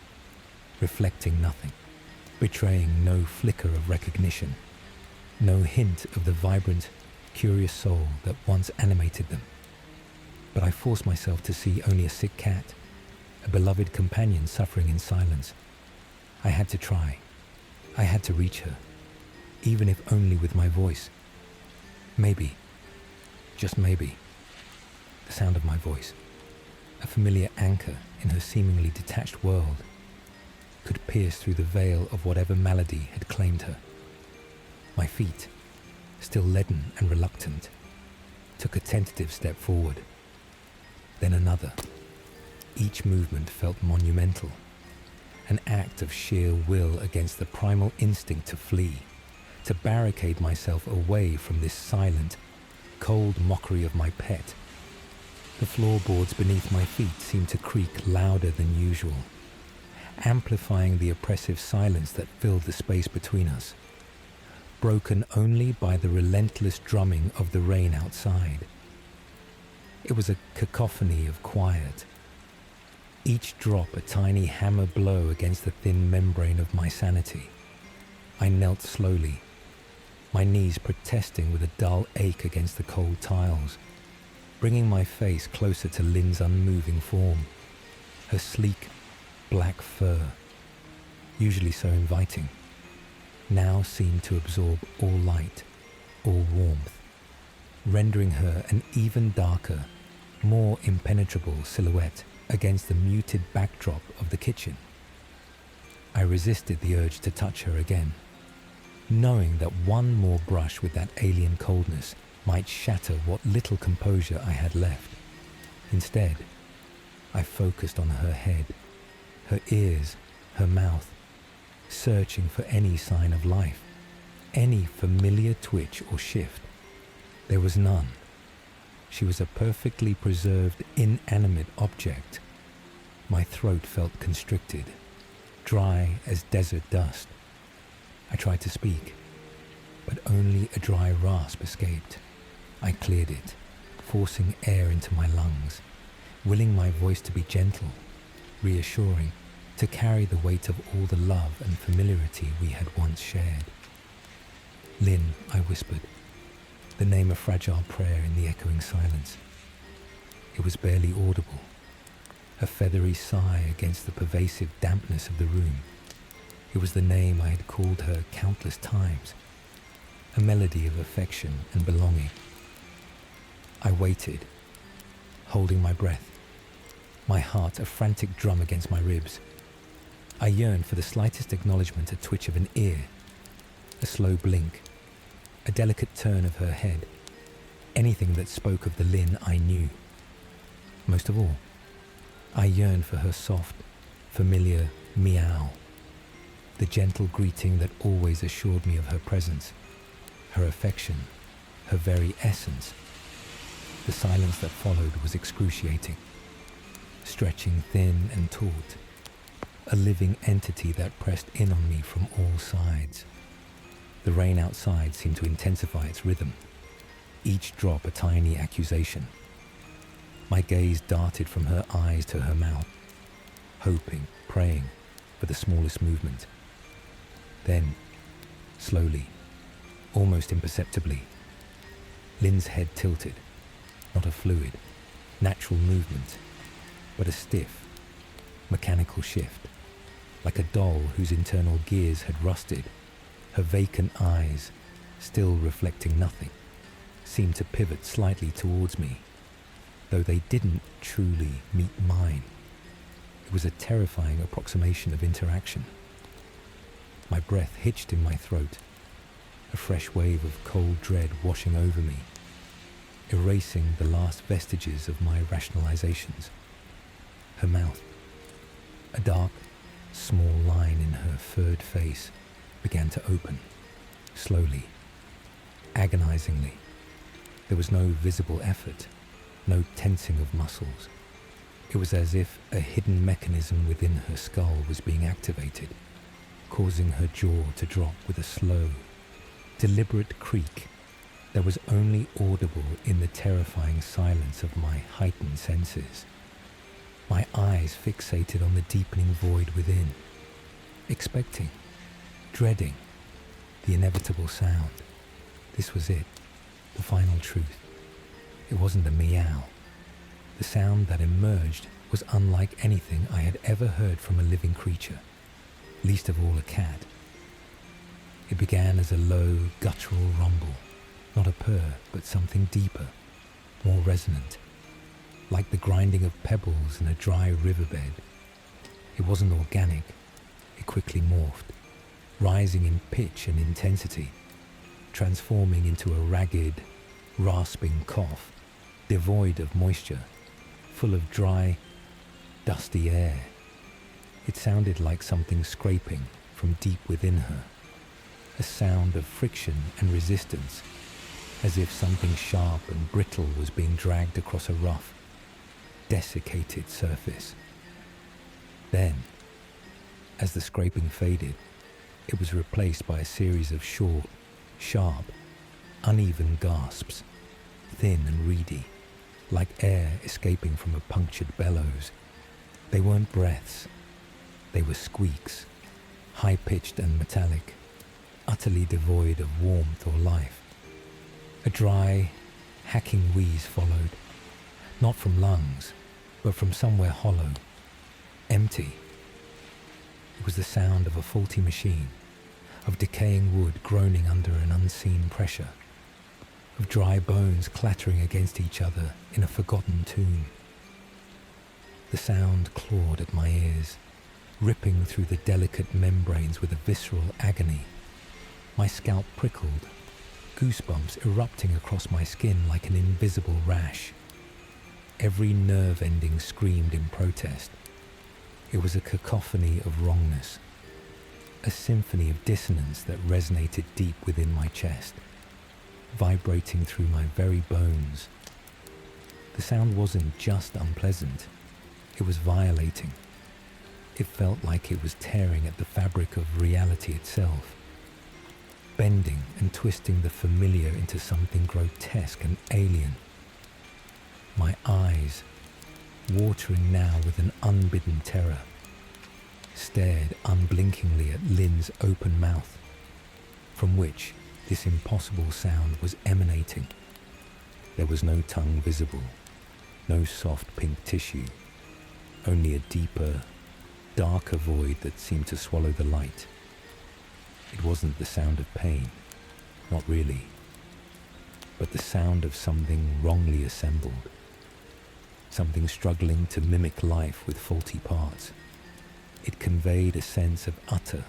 reflecting nothing, betraying no flicker of recognition, no hint of the vibrant, curious soul that once animated them. But I forced myself to see only a sick cat, a beloved companion suffering in silence. I had to try. I had to reach her, even if only with my voice. Maybe, just maybe, the sound of my voice, a familiar anchor in her seemingly detached world, could pierce through the veil of whatever malady had claimed her. My feet, still leaden and reluctant, took a tentative step forward, then another. Each movement felt monumental, an act of sheer will against the primal instinct to flee, to barricade myself away from this silent, cold mockery of my pet. The floorboards beneath my feet seemed to creak louder than usual, amplifying the oppressive silence that filled the space between us, broken only by the relentless drumming of the rain outside. It was a cacophony of quiet, each drop a tiny hammer blow against the thin membrane of my sanity. I knelt slowly, my knees protesting with a dull ache against the cold tiles, bringing my face closer to Lynn's unmoving form, her sleek, black fur, usually so inviting, now seemed to absorb all light, all warmth, rendering her an even darker, more impenetrable silhouette against the muted backdrop of the kitchen. I resisted the urge to touch her again, knowing that one more brush with that alien coldness might shatter what little composure I had left. Instead, I focused on her head, her ears, her mouth, searching for any sign of life, any familiar twitch or shift. There was none. She was a perfectly preserved, inanimate object. My throat felt constricted, dry as desert dust. I tried to speak, but only a dry rasp escaped. I cleared it, forcing air into my lungs, willing my voice to be gentle, reassuring, to carry the weight of all the love and familiarity we had once shared. Lynn, I whispered, the name a fragile prayer in the echoing silence. It was barely audible, a feathery sigh against the pervasive dampness of the room. It was the name I had called her countless times, a melody of affection and belonging. I waited, holding my breath, my heart a frantic drum against my ribs. I yearned for the slightest acknowledgement, a twitch of an ear, a slow blink, a delicate turn of her head, anything that spoke of the Lynn I knew. Most of all, I yearned for her soft, familiar meow, the gentle greeting that always assured me of her presence, her affection, her very essence. The silence that followed was excruciating, stretching thin and taut, a living entity that pressed in on me from all sides. The rain outside seemed to intensify its rhythm, each drop a tiny accusation. My gaze darted from her eyes to her mouth, hoping, praying for the smallest movement. Then, slowly, almost imperceptibly, Lynn's head tilted, not a fluid, natural movement, but a stiff, mechanical shift, like a doll whose internal gears had rusted, her vacant eyes still reflecting nothing. seemed to pivot slightly towards me, though they didn't truly meet mine. It was a terrifying approximation of interaction. My breath hitched in my throat, a fresh wave of cold dread washing over me, erasing the last vestiges of my rationalizations. Her mouth, a dark, small line in her furred face, began to open, slowly, agonizingly. There was no visible effort, no tensing of muscles. It was as if a hidden mechanism within her skull was being activated, causing her jaw to drop with a slow, deliberate creak that was only audible in the terrifying silence of my heightened senses. My eyes fixated on the deepening void within, expecting, dreading, the inevitable sound. This was it, the final truth. It wasn't a meow. The sound that emerged was unlike anything I had ever heard from a living creature, least of all a cat. It began as a low, guttural rumble, not a purr, but something deeper, more resonant, like the grinding of pebbles in a dry riverbed. It wasn't organic. It quickly morphed, rising in pitch and intensity, transforming into a ragged, rasping cough, devoid of moisture, full of dry, dusty air. It sounded like something scraping from deep within her, a sound of friction and resistance, as if something sharp and brittle was being dragged across a rough, desiccated surface. Then, as the scraping faded, it was replaced by a series of short, sharp, uneven gasps, thin and reedy, like air escaping from a punctured bellows. They weren't breaths. They were squeaks, high-pitched and metallic, utterly devoid of warmth or life. A dry, hacking wheeze followed, not from lungs, but from somewhere hollow, empty. It was the sound of a faulty machine, of decaying wood groaning under an unseen pressure, of dry bones clattering against each other in a forgotten tune. The sound clawed at my ears, ripping through the delicate membranes with a visceral agony. My scalp prickled, goosebumps erupting across my skin like an invisible rash. Every nerve ending screamed in protest. It was a cacophony of wrongness, a symphony of dissonance that resonated deep within my chest, vibrating through my very bones. The sound wasn't just unpleasant, it was violating. It felt like it was tearing at the fabric of reality itself, bending and twisting the familiar into something grotesque and alien. My eyes, watering now with an unbidden terror, stared unblinkingly at Lynn's open mouth, from which this impossible sound was emanating. There was no tongue visible, no soft pink tissue, only a deeper, darker void that seemed to swallow the light. It wasn't the sound of pain, not really, but the sound of something wrongly assembled, something struggling to mimic life with faulty parts. It conveyed a sense of utter,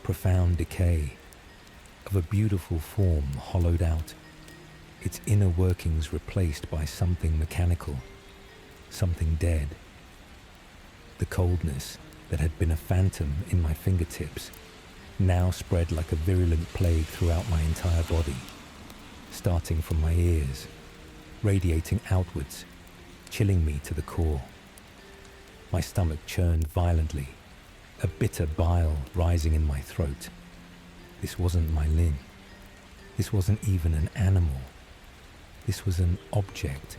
profound decay, of a beautiful form hollowed out, its inner workings replaced by something mechanical, something dead. The coldness that had been a phantom in my fingertips now spread like a virulent plague throughout my entire body, starting from my ears, radiating outwards, chilling me to the core. My stomach churned violently, a bitter bile rising in my throat. This wasn't my Lynn. This wasn't even an animal. This was an object.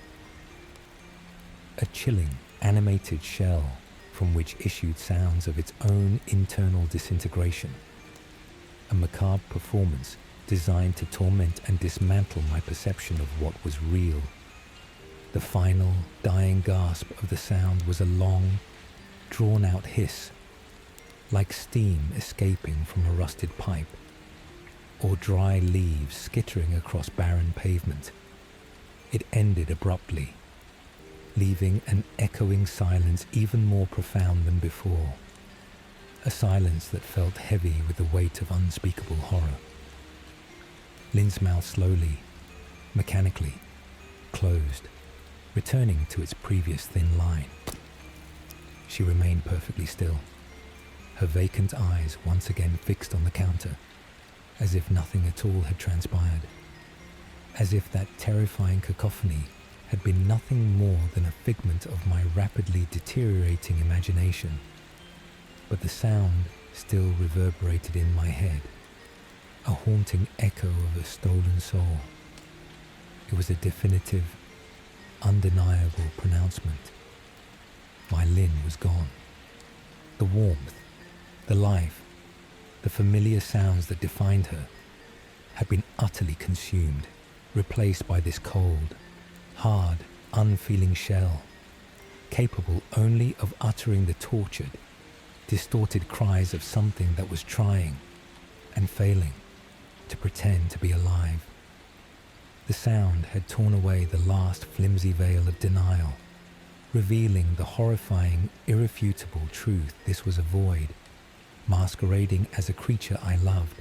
A chilling, animated shell from which issued sounds of its own internal disintegration. A macabre performance designed to torment and dismantle my perception of what was real. The final, dying gasp of the sound was a long, drawn-out hiss, like steam escaping from a rusted pipe, or dry leaves skittering across barren pavement, It ended abruptly, leaving an echoing silence even more profound than before. A silence that felt heavy with the weight of unspeakable horror. Lynn's mouth slowly, mechanically, closed, returning to its previous thin line. She remained perfectly still, her vacant eyes once again fixed on the counter, as if nothing at all had transpired, as if that terrifying cacophony had been nothing more than a figment of my rapidly deteriorating imagination. But the sound still reverberated in my head, a haunting echo of a stolen soul. It was a definitive, undeniable pronouncement. My Lynn was gone. The warmth, the life, the familiar sounds that defined her had been utterly consumed, replaced by this cold, hard, unfeeling shell, capable only of uttering the tortured, distorted cries of something that was trying and failing to pretend to be alive. The sound had torn away the last flimsy veil of denial, revealing the horrifying, irrefutable truth this was a void, masquerading as a creature I loved,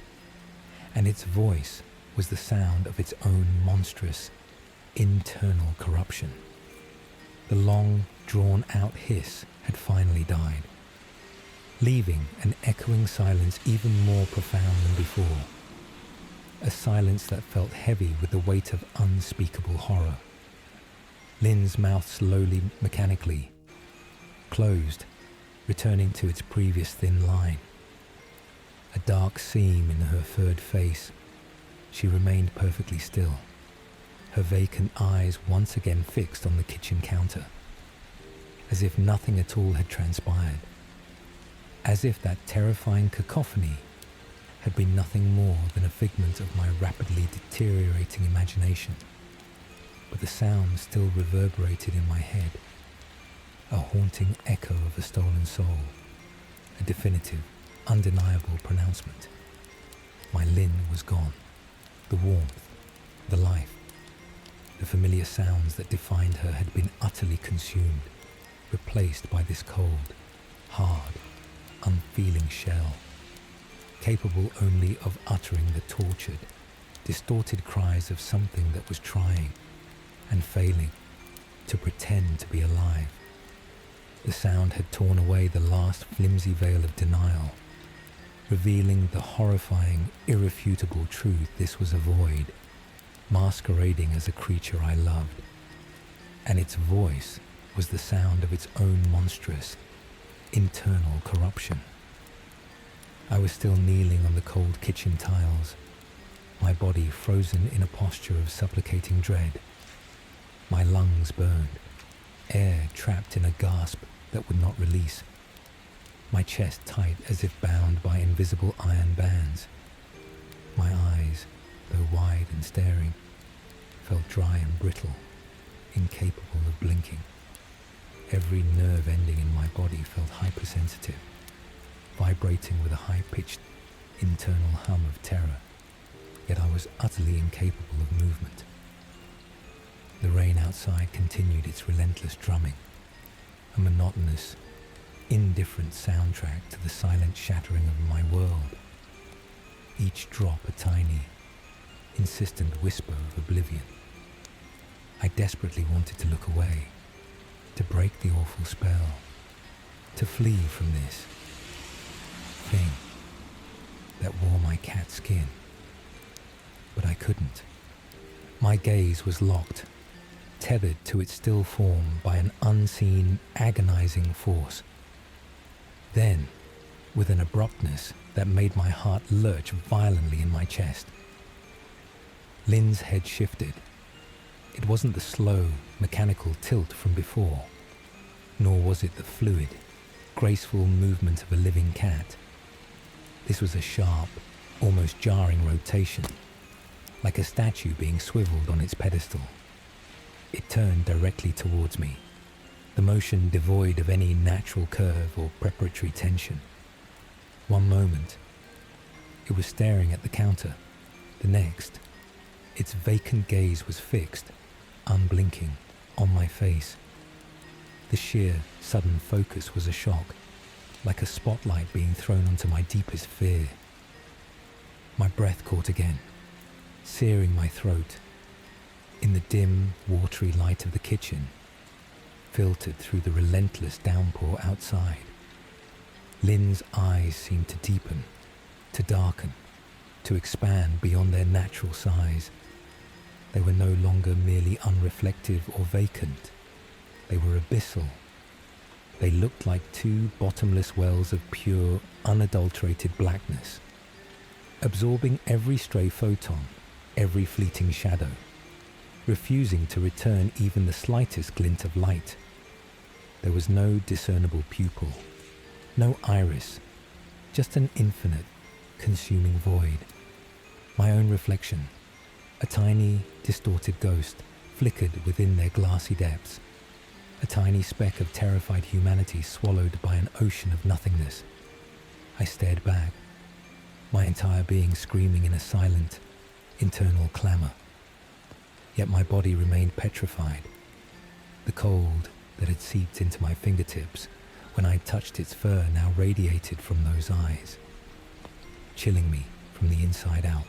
and its voice was the sound of its own monstrous, internal corruption. The long, drawn-out hiss had finally died, leaving an echoing silence even more profound than before, a silence that felt heavy with the weight of unspeakable horror. Lynn's mouth slowly, mechanically, closed, returning to its previous thin line. A dark seam in her furred face, she remained perfectly still, her vacant eyes once again fixed on the kitchen counter, as if nothing at all had transpired, as if that terrifying cacophony had been nothing more than a figment of my rapidly deteriorating imagination. But the sound still reverberated in my head, a haunting echo of a stolen soul, a definitive, undeniable pronouncement. My Lynn was gone. The warmth, the life, the familiar sounds that defined her had been utterly consumed, replaced by this cold, hard, unfeeling shell, capable only of uttering the tortured, distorted cries of something that was trying and failing to pretend to be alive. The sound had torn away the last flimsy veil of denial, revealing the horrifying, irrefutable truth this was a void, masquerading as a creature I loved, and its voice was the sound of its own monstrous, internal corruption. I was still kneeling on the cold kitchen tiles, my body frozen in a posture of supplicating dread. My lungs burned, air trapped in a gasp that would not release, my chest tight as if bound by invisible iron bands. My eyes, though wide and staring, felt dry and brittle, incapable of blinking. Every nerve ending in my body felt hypersensitive, vibrating with a high-pitched internal hum of terror, yet I was utterly incapable of movement. The rain outside continued its relentless drumming, a monotonous, indifferent soundtrack to the silent shattering of my world. Each drop a tiny, insistent whisper of oblivion. I desperately wanted to look away, to break the awful spell, to flee from this thing that wore my cat skin. But I couldn't. My gaze was locked, tethered to its still form by an unseen, agonizing force. Then, with an abruptness that made my heart lurch violently in my chest, Lynn's head shifted. It wasn't the slow, mechanical tilt from before, nor was it the fluid, graceful movement of a living cat. This was a sharp, almost jarring rotation, like a statue being swiveled on its pedestal. It turned directly towards me, the motion devoid of any natural curve or preparatory tension. One moment, it was staring at the counter. The next, its vacant gaze was fixed, unblinking, on my face. The sheer, sudden focus was a shock, like a spotlight being thrown onto my deepest fear. My breath caught again, searing my throat. In the dim, watery light of the kitchen, filtered through the relentless downpour outside, Lynn's eyes seemed to deepen, to darken, to expand beyond their natural size. They were no longer merely unreflective or vacant. They were abyssal. They looked like two bottomless wells of pure, unadulterated blackness, absorbing every stray photon, every fleeting shadow, refusing to return even the slightest glint of light. There was no discernible pupil, no iris, just an infinite, consuming void. My own reflection, a tiny, distorted ghost, flickered within their glassy depths, a tiny speck of terrified humanity swallowed by an ocean of nothingness. I stared back, my entire being screaming in a silent, internal clamour. Yet my body remained petrified. The cold that had seeped into my fingertips when I touched its fur now radiated from those eyes, chilling me from the inside out.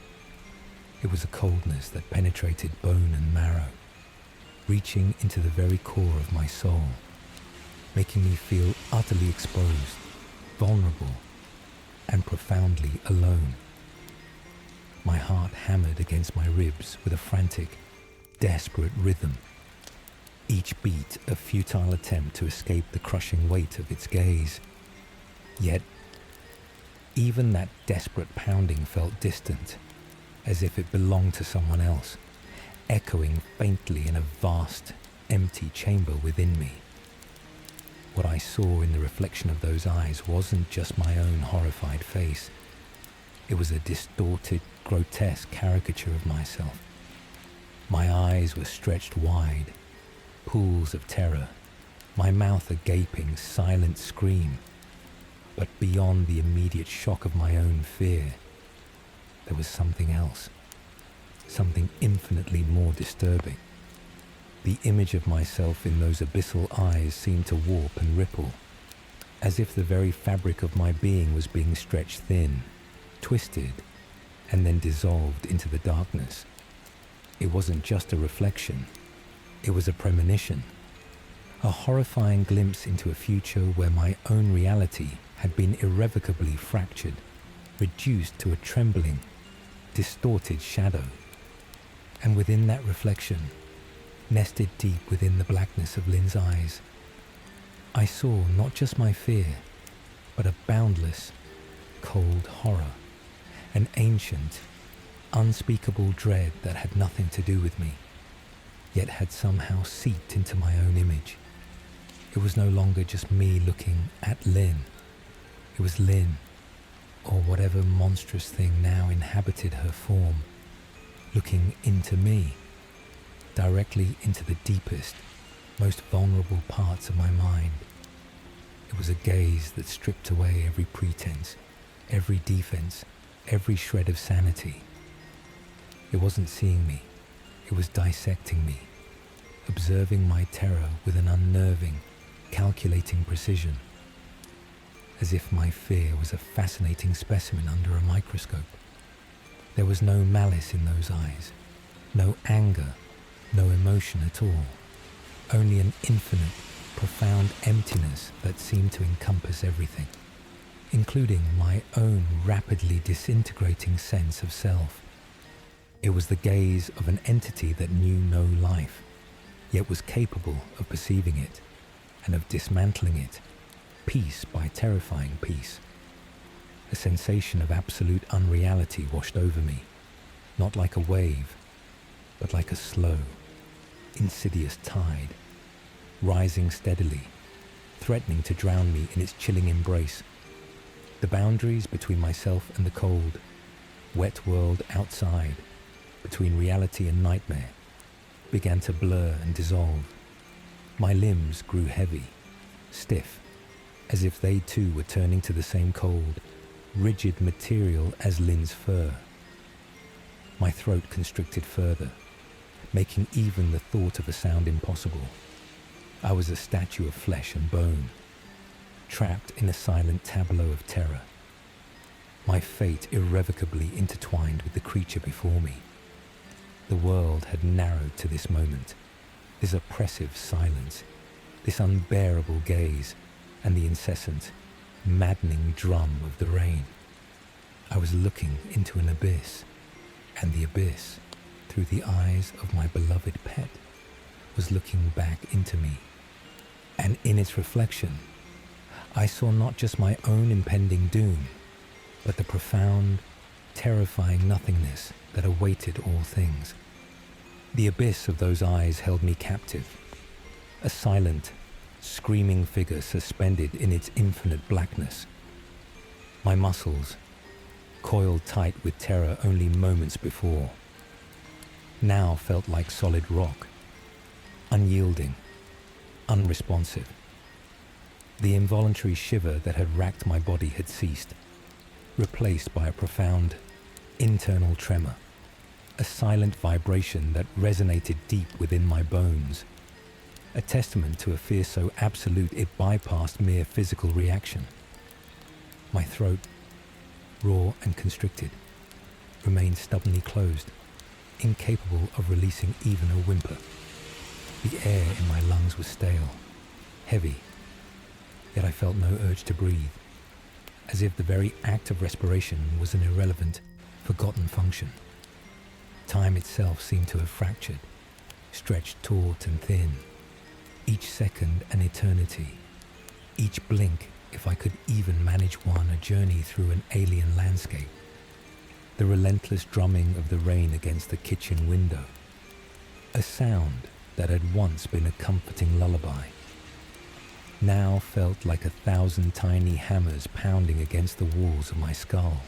It was a coldness that penetrated bone and marrow, reaching into the very core of my soul, making me feel utterly exposed, vulnerable, and profoundly alone. My heart hammered against my ribs with a frantic, desperate rhythm, each beat a futile attempt to escape the crushing weight of its gaze. Yet, even that desperate pounding felt distant, as if it belonged to someone else, echoing faintly in a vast, empty chamber within me. What I saw in the reflection of those eyes wasn't just my own horrified face. It was a distorted, grotesque caricature of myself. My eyes were stretched wide, pools of terror, my mouth a gaping, silent scream. But beyond the immediate shock of my own fear, there was something else, something infinitely more disturbing. The image of myself in those abyssal eyes seemed to warp and ripple, as if the very fabric of my being was being stretched thin, twisted, and then dissolved into the darkness. It wasn't just a reflection, it was a premonition, a horrifying glimpse into a future where my own reality had been irrevocably fractured, reduced to a trembling, distorted shadow. And within that reflection, nested deep within the blackness of Lynn's eyes, I saw not just my fear, but a boundless, cold horror, an ancient, unspeakable dread that had nothing to do with me, yet had somehow seeped into my own image. It was no longer just me looking at Lynn. It was Lynn, or whatever monstrous thing now inhabited her form, looking into me, directly into the deepest, most vulnerable parts of my mind. It was a gaze that stripped away every pretense, every defense, every shred of sanity. It wasn't seeing me, it was dissecting me, observing my terror with an unnerving, calculating precision, as if my fear was a fascinating specimen under a microscope. There was no malice in those eyes, no anger, no emotion at all, only an infinite, profound emptiness that seemed to encompass everything, including my own rapidly disintegrating sense of self. It was the gaze of an entity that knew no life, yet was capable of perceiving it and of dismantling it, piece by terrifying piece. A sensation of absolute unreality washed over me, not like a wave, but like a slow, insidious tide, rising steadily, threatening to drown me in its chilling embrace. The boundaries between myself and the cold, wet world outside, between reality and nightmare, began to blur and dissolve. My limbs grew heavy, stiff, as if they too were turning to the same cold, rigid material as Lynn's fur. My throat constricted further, making even the thought of a sound impossible. I was a statue of flesh and bone, trapped in a silent tableau of terror. My fate irrevocably intertwined with the creature before me. The world had narrowed to this moment, this oppressive silence, this unbearable gaze, and the incessant, maddening drum of the rain. I was looking into an abyss, and the abyss, through the eyes of my beloved pet, was looking back into me. And in its reflection, I saw not just my own impending doom, but the profound, terrifying nothingness that awaited all things. The abyss of those eyes held me captive, a silent, screaming figure suspended in its infinite blackness. My muscles, coiled tight with terror only moments before, now felt like solid rock, unyielding, unresponsive. The involuntary shiver that had racked my body had ceased, replaced by a profound, internal tremor, a silent vibration that resonated deep within my bones, a testament to a fear so absolute it bypassed mere physical reaction. My throat, raw and constricted, remained stubbornly closed, incapable of releasing even a whimper. The air in my lungs was stale, heavy, yet I felt no urge to breathe, as if the very act of respiration was an irrelevant, forgotten function. Time itself seemed to have fractured, stretched taut and thin, each second an eternity, each blink, if I could even manage one, a journey through an alien landscape. The relentless drumming of the rain against the kitchen window, a sound that had once been a comforting lullaby, now felt like 1,000 tiny hammers pounding against the walls of my skull,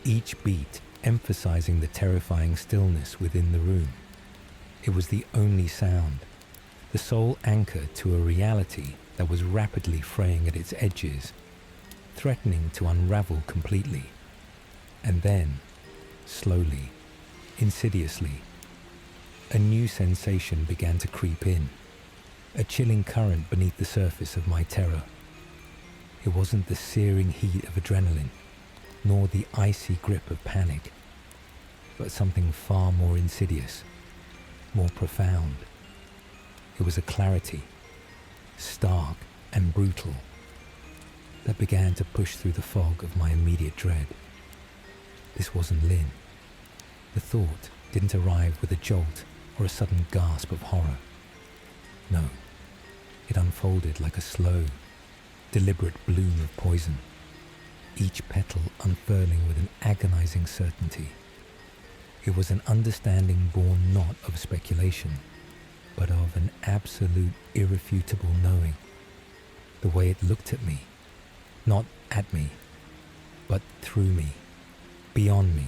each beat emphasizing the terrifying stillness within the room. It was the only sound, the sole anchor to a reality that was rapidly fraying at its edges, threatening to unravel completely. And then, slowly, insidiously, a new sensation began to creep in, a chilling current beneath the surface of my terror. It wasn't the searing heat of adrenaline, nor the icy grip of panic, but something far more insidious, more profound. It was a clarity, stark and brutal, that began to push through the fog of my immediate dread. This wasn't Lynn. The thought didn't arrive with a jolt or a sudden gasp of horror. No, it unfolded like a slow, deliberate bloom of poison, each petal unfurling with an agonizing certainty. It was an understanding born not of speculation, but of an absolute, irrefutable knowing. The way it looked at me, not at me, but through me, beyond me,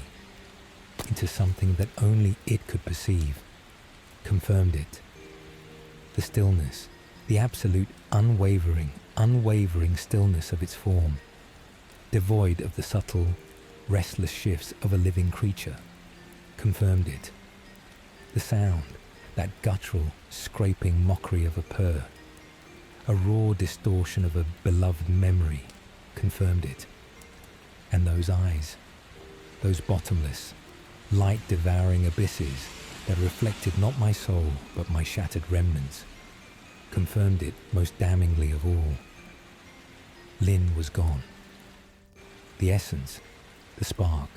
into something that only it could perceive, confirmed it. The stillness, the absolute unwavering stillness of its form, devoid of the subtle, restless shifts of a living creature, confirmed it. The sound, that guttural, scraping mockery of a purr, a raw distortion of a beloved memory, confirmed it. And those eyes, those bottomless, light-devouring abysses that reflected not my soul but my shattered remnants, confirmed it most damningly of all. Lynn was gone. The essence, the spark,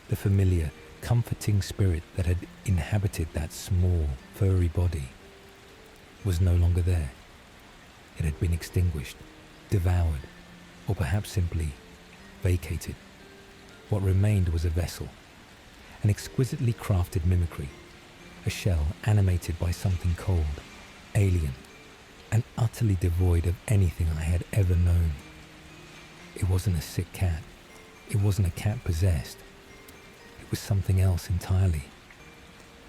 the familiar, comforting spirit that had inhabited that small, furry body was no longer there. It had been extinguished, devoured, or perhaps simply vacated. What remained was a vessel, an exquisitely crafted mimicry, a shell animated by something cold, alien, and utterly devoid of anything I had ever known. It wasn't a sick cat. It wasn't a cat possessed. It was something else entirely.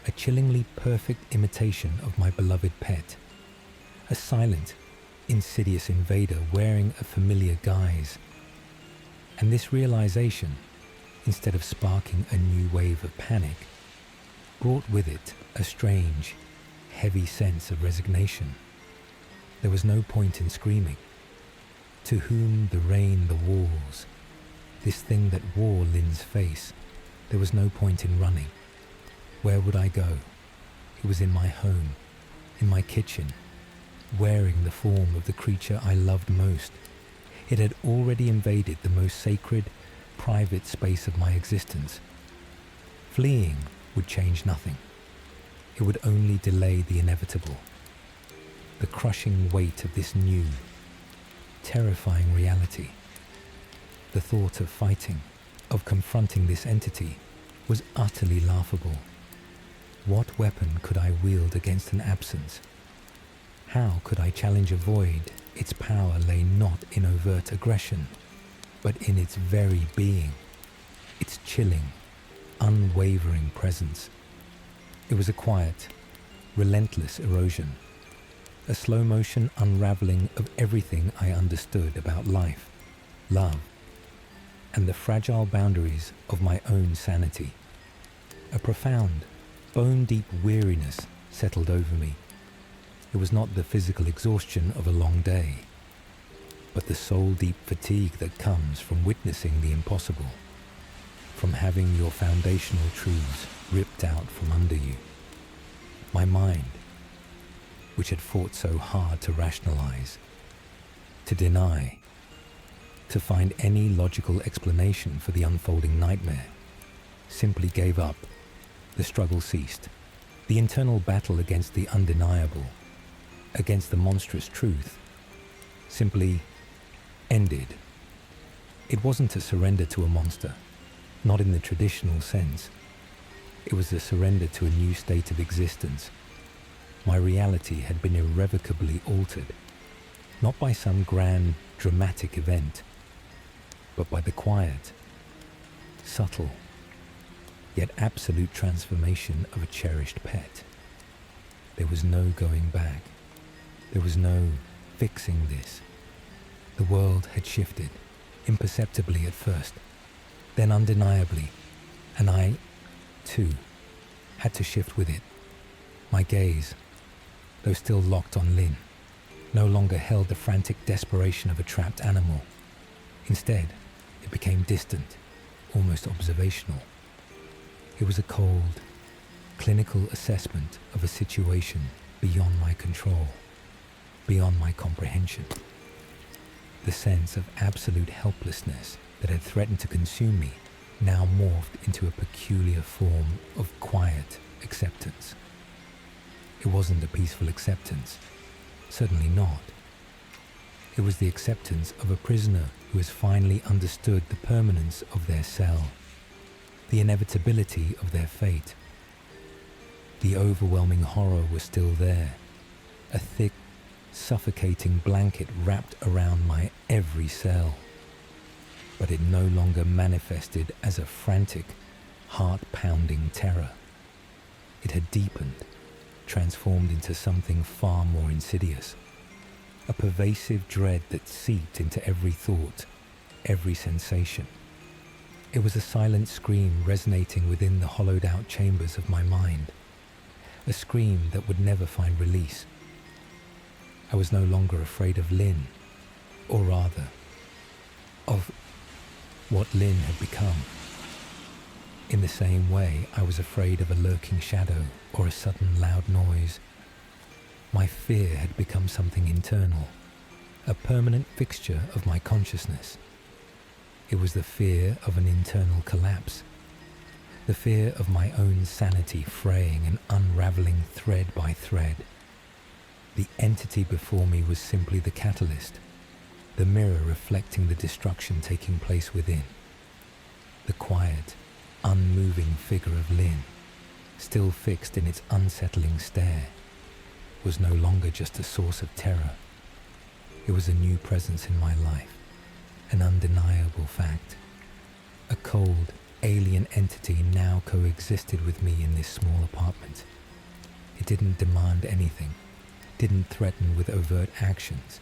A chillingly perfect imitation of my beloved pet. A silent, insidious invader wearing a familiar guise. And this realization, instead of sparking a new wave of panic, brought with it a strange, heavy sense of resignation. There was no point in screaming. To whom the rain the walls, this thing that wore Lynn's face, there was no point in running. Where would I go? It was in my home, in my kitchen, wearing the form of the creature I loved most. It had already invaded the most sacred, private space of my existence. Fleeing would change nothing. It would only delay the inevitable. The crushing weight of this new, terrifying reality. The thought of fighting, of confronting this entity, was utterly laughable. What weapon could I wield against an absence? How could I challenge a void? Its power lay not in overt aggression, but in its very being, its chilling, unwavering presence. It was a quiet, relentless erosion, a slow-motion unraveling of everything I understood about life, love, and the fragile boundaries of my own sanity. A profound, bone-deep weariness settled over me. It was not the physical exhaustion of a long day, but the soul-deep fatigue that comes from witnessing the impossible, from having your foundational truths ripped out from under you. My mind, which had fought so hard to rationalize, to deny, to find any logical explanation for the unfolding nightmare, simply gave up. The struggle ceased. The internal battle against the undeniable, against the monstrous truth, simply ended. It wasn't a surrender to a monster, not in the traditional sense. It was a surrender to a new state of existence. My reality had been irrevocably altered, not by some grand, dramatic event, but by the quiet, subtle, yet absolute transformation of a cherished pet. There was no going back. There was no fixing this. The world had shifted, imperceptibly at first, then undeniably, and I, too, had to shift with it. My gaze, though still locked on Lynn, no longer held the frantic desperation of a trapped animal. Instead, it became distant, almost observational. It was a cold, clinical assessment of a situation beyond my control, beyond my comprehension. The sense of absolute helplessness that had threatened to consume me now morphed into a peculiar form of quiet acceptance. It wasn't a peaceful acceptance, certainly not. It was the acceptance of a prisoner who has finally understood the permanence of their cell, the inevitability of their fate. The overwhelming horror was still there, a thick, suffocating blanket wrapped around my every cell. But it no longer manifested as a frantic, heart-pounding terror. It had deepened, transformed into something far more insidious, a pervasive dread that seeped into every thought, every sensation. It was a silent scream resonating within the hollowed-out chambers of my mind, a scream that would never find release. I was no longer afraid of Lynn, or rather, of what Lynn had become. In the same way, I was afraid of a lurking shadow or a sudden loud noise. My fear had become something internal, a permanent fixture of my consciousness. It was the fear of an internal collapse, the fear of my own sanity fraying and unraveling thread by thread. The entity before me was simply the catalyst, the mirror reflecting the destruction taking place within. The quiet, unmoving figure of Lynn, still fixed in its unsettling stare, was no longer just a source of terror. It was a new presence in my life, an undeniable fact. A cold, alien entity now coexisted with me in this small apartment. It didn't demand anything, didn't threaten with overt actions.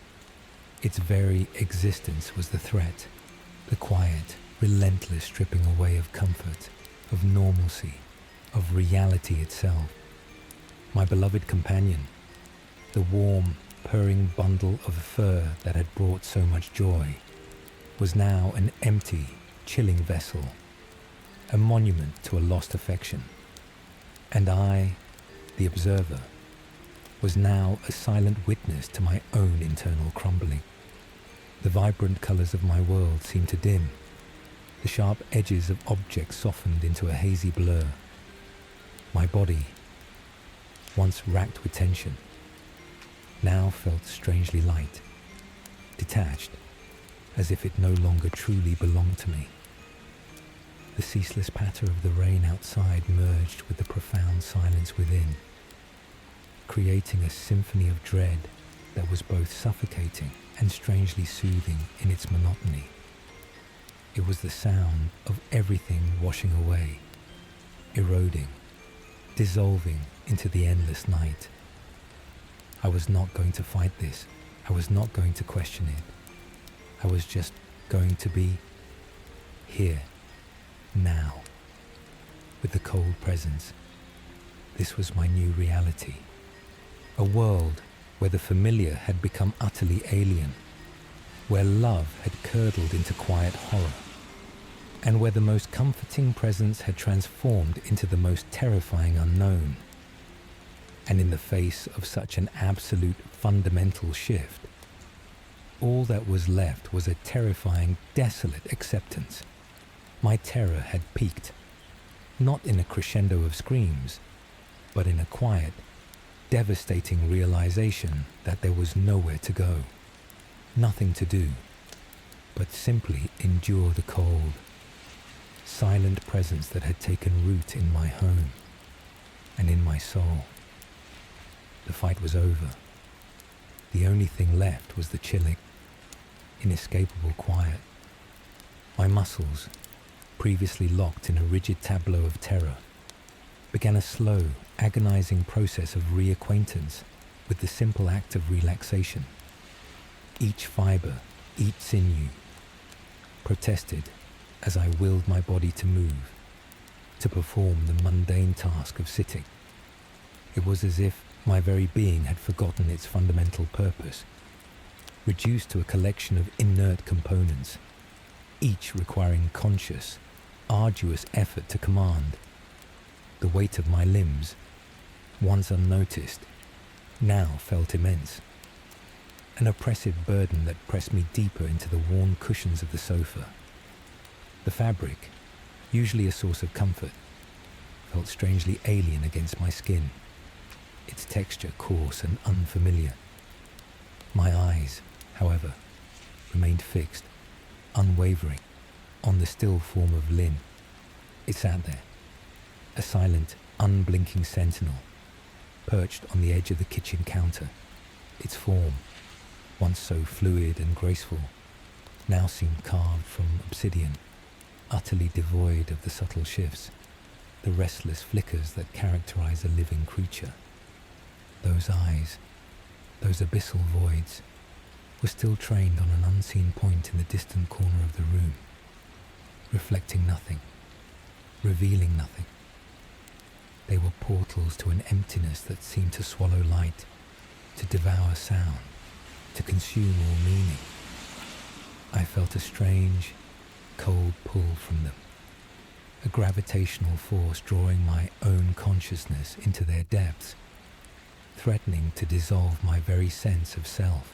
Its very existence was the threat, the quiet, relentless stripping away of comfort, of normalcy, of reality itself. My beloved companion, the warm, purring bundle of fur that had brought so much joy, was now an empty, chilling vessel, a monument to a lost affection. And I, the observer, was now a silent witness to my own internal crumbling. The vibrant colours of my world seemed to dim. The sharp edges of objects softened into a hazy blur. My body, once racked with tension, now felt strangely light, detached, as if it no longer truly belonged to me. The ceaseless patter of the rain outside merged with the profound silence within, creating a symphony of dread that was both suffocating and strangely soothing in its monotony. It was the sound of everything washing away, eroding, dissolving into the endless night. I was not going to fight this. I was not going to question it. I was just going to be here, now, with the cold presence. This was my new reality. A world where the familiar had become utterly alien, where love had curdled into quiet horror, and where the most comforting presence had transformed into the most terrifying unknown. And in the face of such an absolute fundamental shift, all that was left was a terrifying, desolate acceptance. My terror had peaked, not in a crescendo of screams, but in a quiet, devastating realization that there was nowhere to go, nothing to do, but simply endure the cold, silent presence that had taken root in my home and in my soul. The fight was over. The only thing left was the chilling, inescapable quiet. My muscles, previously locked in a rigid tableau of terror, began a slow, agonizing process of reacquaintance with the simple act of relaxation. Each fiber, each sinew, protested as I willed my body to move, to perform the mundane task of sitting. It was as if my very being had forgotten its fundamental purpose, reduced to a collection of inert components, each requiring conscious, arduous effort to command. The weight of my limbs, once unnoticed, now felt immense. An oppressive burden that pressed me deeper into the worn cushions of the sofa. The fabric, usually a source of comfort, felt strangely alien against my skin, its texture coarse and unfamiliar. My eyes, however, remained fixed, unwavering, on the still form of Lynn. It sat there, a silent, unblinking sentinel, perched on the edge of the kitchen counter. Its form, once so fluid and graceful, now seemed carved from obsidian, utterly devoid of the subtle shifts, the restless flickers that characterize a living creature. Those eyes, those abyssal voids, were still trained on an unseen point in the distant corner of the room, reflecting nothing, revealing nothing. They were portals to an emptiness that seemed to swallow light, to devour sound, to consume all meaning. I felt a strange, cold pull from them, a gravitational force drawing my own consciousness into their depths, threatening to dissolve my very sense of self.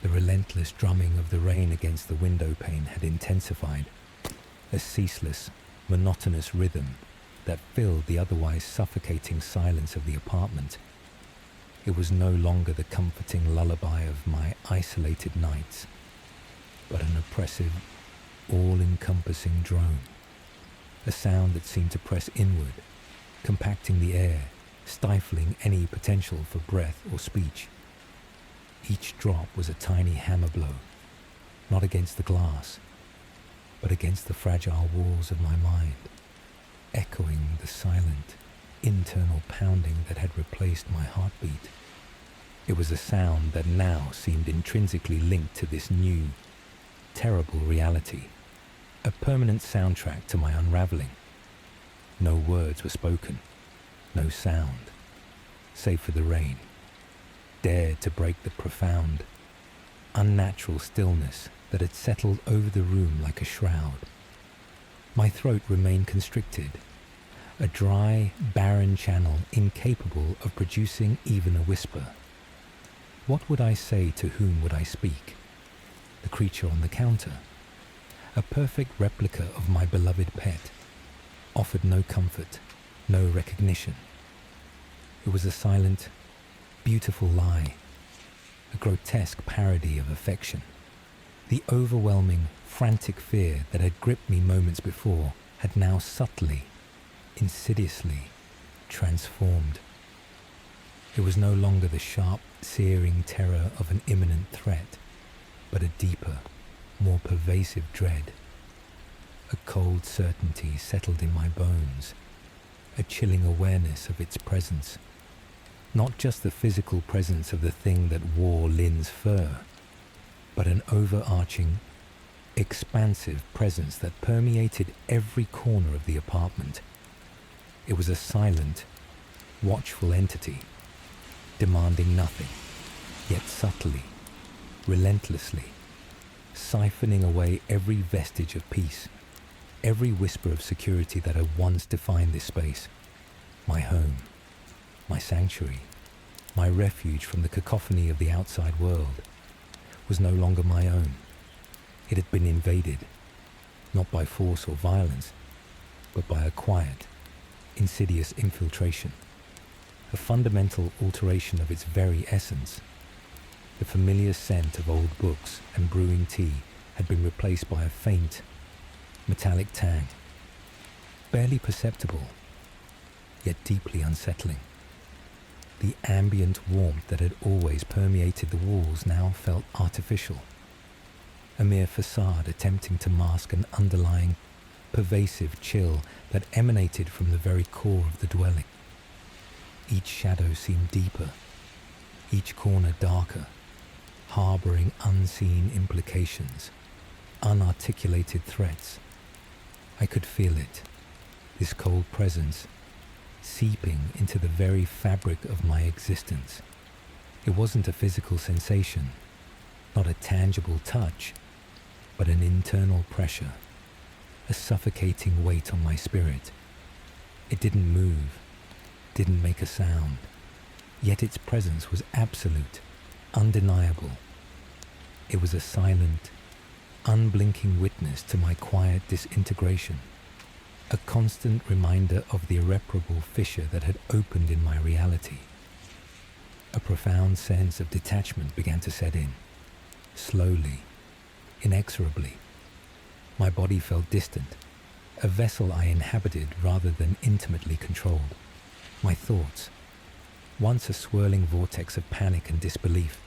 The relentless drumming of the rain against the window pane had intensified, a ceaseless, monotonous rhythm that filled the otherwise suffocating silence of the apartment. It was no longer the comforting lullaby of my isolated nights, but an oppressive, all-encompassing drone, a sound that seemed to press inward, compacting the air, stifling any potential for breath or speech. Each drop was a tiny hammer blow, not against the glass, but against the fragile walls of my mind, echoing the silent, internal pounding that had replaced my heartbeat. It was a sound that now seemed intrinsically linked to this new, terrible reality, a permanent soundtrack to my unraveling. No words were spoken, no sound, save for the rain, dared to break the profound, unnatural stillness that had settled over the room like a shroud. My throat remained constricted, a dry, barren channel incapable of producing even a whisper. What would I say? To whom would I speak? The creature on the counter, a perfect replica of my beloved pet, offered no comfort, no recognition. It was a silent, beautiful lie, a grotesque parody of affection. The overwhelming, frantic fear that had gripped me moments before had now subtly, insidiously transformed. It was no longer the sharp, searing terror of an imminent threat, but a deeper, more pervasive dread. A cold certainty settled in my bones, a chilling awareness of its presence. Not just the physical presence of the thing that wore Lynn's fur, but an overarching, expansive presence that permeated every corner of the apartment. It was a silent, watchful entity, demanding nothing, yet subtly, relentlessly, siphoning away every vestige of peace, every whisper of security that had once defined this space. My home, my sanctuary, my refuge from the cacophony of the outside world, was no longer my own. It had been invaded, not by force or violence, but by a quiet, insidious infiltration, a fundamental alteration of its very essence. The familiar scent of old books and brewing tea had been replaced by a faint, metallic tang, barely perceptible, yet deeply unsettling. The ambient warmth that had always permeated the walls now felt artificial, a mere facade attempting to mask an underlying, pervasive chill that emanated from the very core of the dwelling. Each shadow seemed deeper, each corner darker, harboring unseen implications, unarticulated threats. I could feel it, this cold presence, seeping into the very fabric of my existence. It wasn't a physical sensation, not a tangible touch, but an internal pressure, a suffocating weight on my spirit. It didn't move, didn't make a sound, yet its presence was absolute, undeniable. It was a silent, unblinking witness to my quiet disintegration, a constant reminder of the irreparable fissure that had opened in my reality. A profound sense of detachment began to set in, slowly, inexorably. My body felt distant, a vessel I inhabited rather than intimately controlled. My thoughts, once a swirling vortex of panic and disbelief,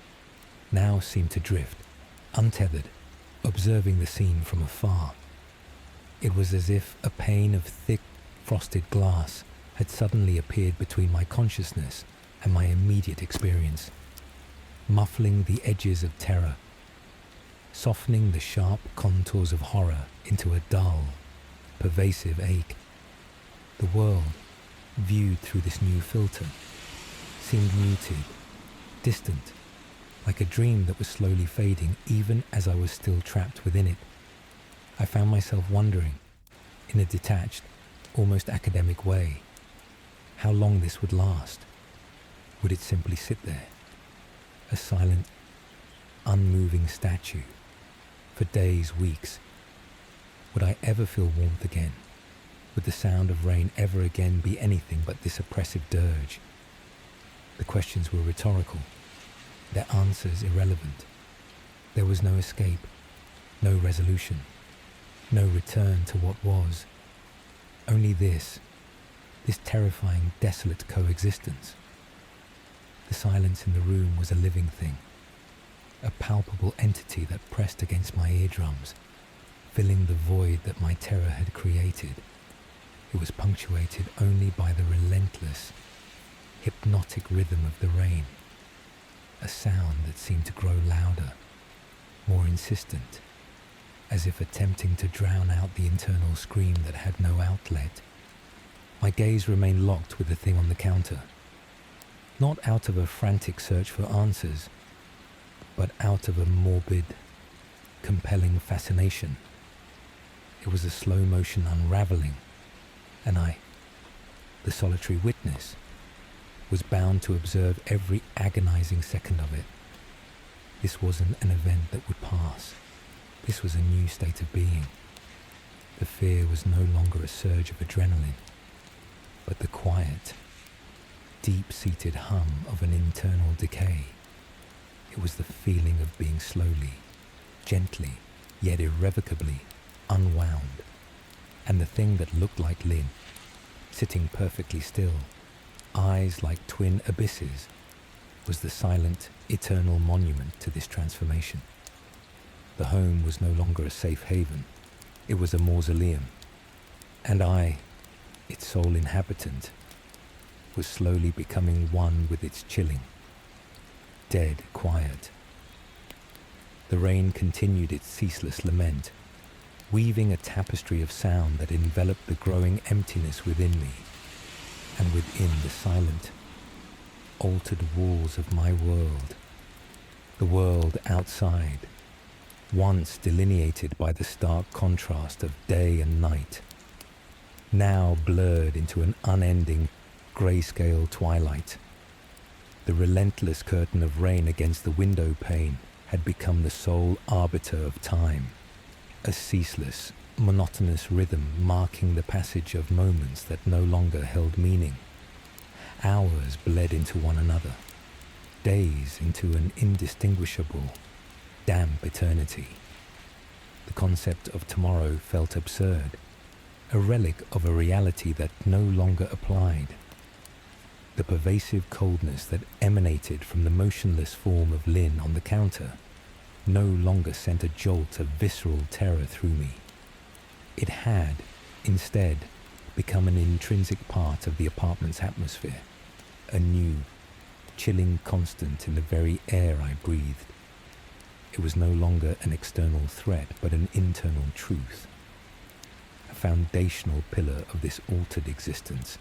now seemed to drift, untethered, observing the scene from afar. It was as if a pane of thick, frosted glass had suddenly appeared between my consciousness and my immediate experience, muffling the edges of terror, softening the sharp contours of horror into a dull, pervasive ache. The world, viewed through this new filter, seemed muted, distant, like a dream that was slowly fading even as I was still trapped within it. I found myself wondering, in a detached, almost academic way, how long this would last. Would it simply sit there, a silent, unmoving statue, for days, weeks? Would I ever feel warmth again? Would the sound of rain ever again be anything but this oppressive dirge? The questions were rhetorical, their answers irrelevant. There was no escape, no resolution, no return to what was. Only this terrifying, desolate coexistence. The silence in the room was a living thing, a palpable entity that pressed against my eardrums, filling the void that my terror had created. It was punctuated only by the relentless, hypnotic rhythm of the rain, a sound that seemed to grow louder, more insistent, as if attempting to drown out the internal scream that had no outlet. My gaze remained locked with the thing on the counter, not out of a frantic search for answers, but out of a morbid, compelling fascination. It was a slow-motion unraveling, and I, the solitary witness, was bound to observe every agonizing second of it. This wasn't an event that would pass. This was a new state of being. The fear was no longer a surge of adrenaline, but the quiet, deep-seated hum of an internal decay. It was the feeling of being slowly, gently, yet irrevocably unwound. And the thing that looked like Lynn, sitting perfectly still, eyes like twin abysses, was the silent, eternal monument to this transformation. The home was no longer a safe haven. It was a mausoleum. And I, its sole inhabitant, was slowly becoming one with its chilling, dead quiet. The rain continued its ceaseless lament, weaving a tapestry of sound that enveloped the growing emptiness within me, and within the silent, altered walls of my world, the world outside, once delineated by the stark contrast of day and night, now blurred into an unending grayscale twilight. The relentless curtain of rain against the window pane had become the sole arbiter of time, a ceaseless, monotonous rhythm marking the passage of moments that no longer held meaning. Hours bled into one another, days into an indistinguishable, damp eternity. The concept of tomorrow felt absurd, a relic of a reality that no longer applied. The pervasive coldness that emanated from the motionless form of Lynn on the counter no longer sent a jolt of visceral terror through me. It had, instead, become an intrinsic part of the apartment's atmosphere, a new, chilling constant in the very air I breathed. It was no longer an external threat, but an internal truth, a foundational pillar of this altered existence,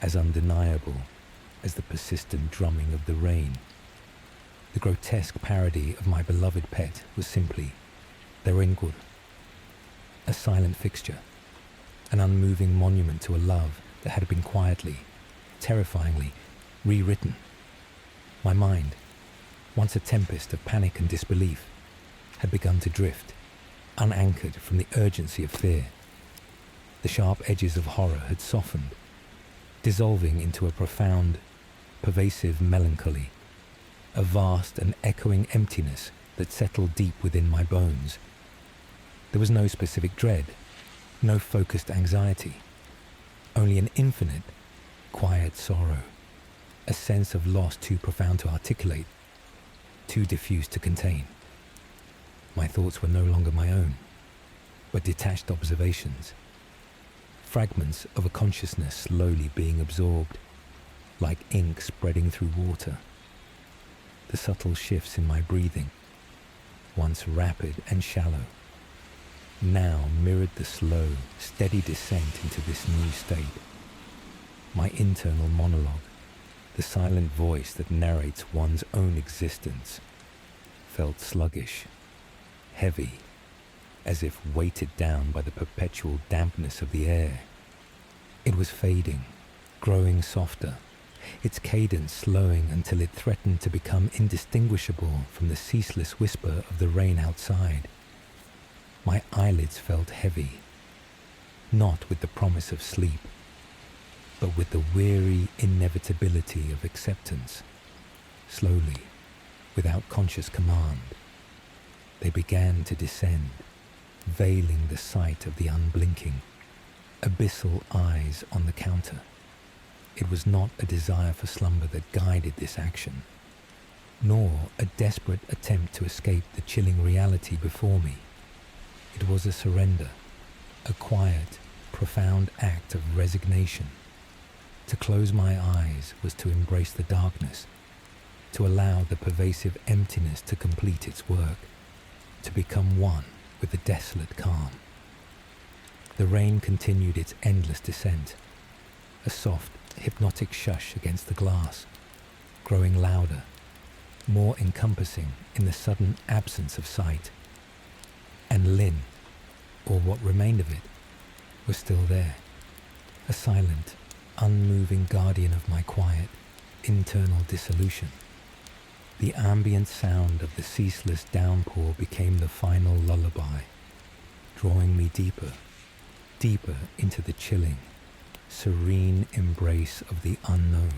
as undeniable as the persistent drumming of the rain. The grotesque parody of my beloved pet was simply the ringur, a silent fixture, an unmoving monument to a love that had been quietly, terrifyingly rewritten. My mind, once a tempest of panic and disbelief, had begun to drift, unanchored from the urgency of fear. The sharp edges of horror had softened, dissolving into a profound, pervasive melancholy, a vast and echoing emptiness that settled deep within my bones. There was no specific dread, no focused anxiety, only an infinite, quiet sorrow, a sense of loss too profound to articulate, too diffuse to contain. My thoughts were no longer my own, but detached observations, fragments of a consciousness slowly being absorbed, like ink spreading through water. The subtle shifts in my breathing, once rapid and shallow, now mirrored the slow, steady descent into this new state. My internal monologue, the silent voice that narrates one's own existence, felt sluggish, heavy, as if weighted down by the perpetual dampness of the air. It was fading, growing softer, its cadence slowing until it threatened to become indistinguishable from the ceaseless whisper of the rain outside. My eyelids felt heavy, not with the promise of sleep, but with the weary inevitability of acceptance. Slowly, without conscious command, they began to descend, veiling the sight of the unblinking, abyssal eyes on the counter. It was not a desire for slumber that guided this action, nor a desperate attempt to escape the chilling reality before me. It was a surrender, a quiet, profound act of resignation. To close my eyes was to embrace the darkness, to allow the pervasive emptiness to complete its work, to become one with the desolate calm. The rain continued its endless descent, a soft, hypnotic shush against the glass, growing louder, more encompassing in the sudden absence of sight. And Lynn, or what remained of it, was still there, a silent, unmoving guardian of my quiet, internal dissolution. The ambient sound of the ceaseless downpour became the final lullaby, drawing me deeper, deeper into the chilling, serene embrace of the unknown.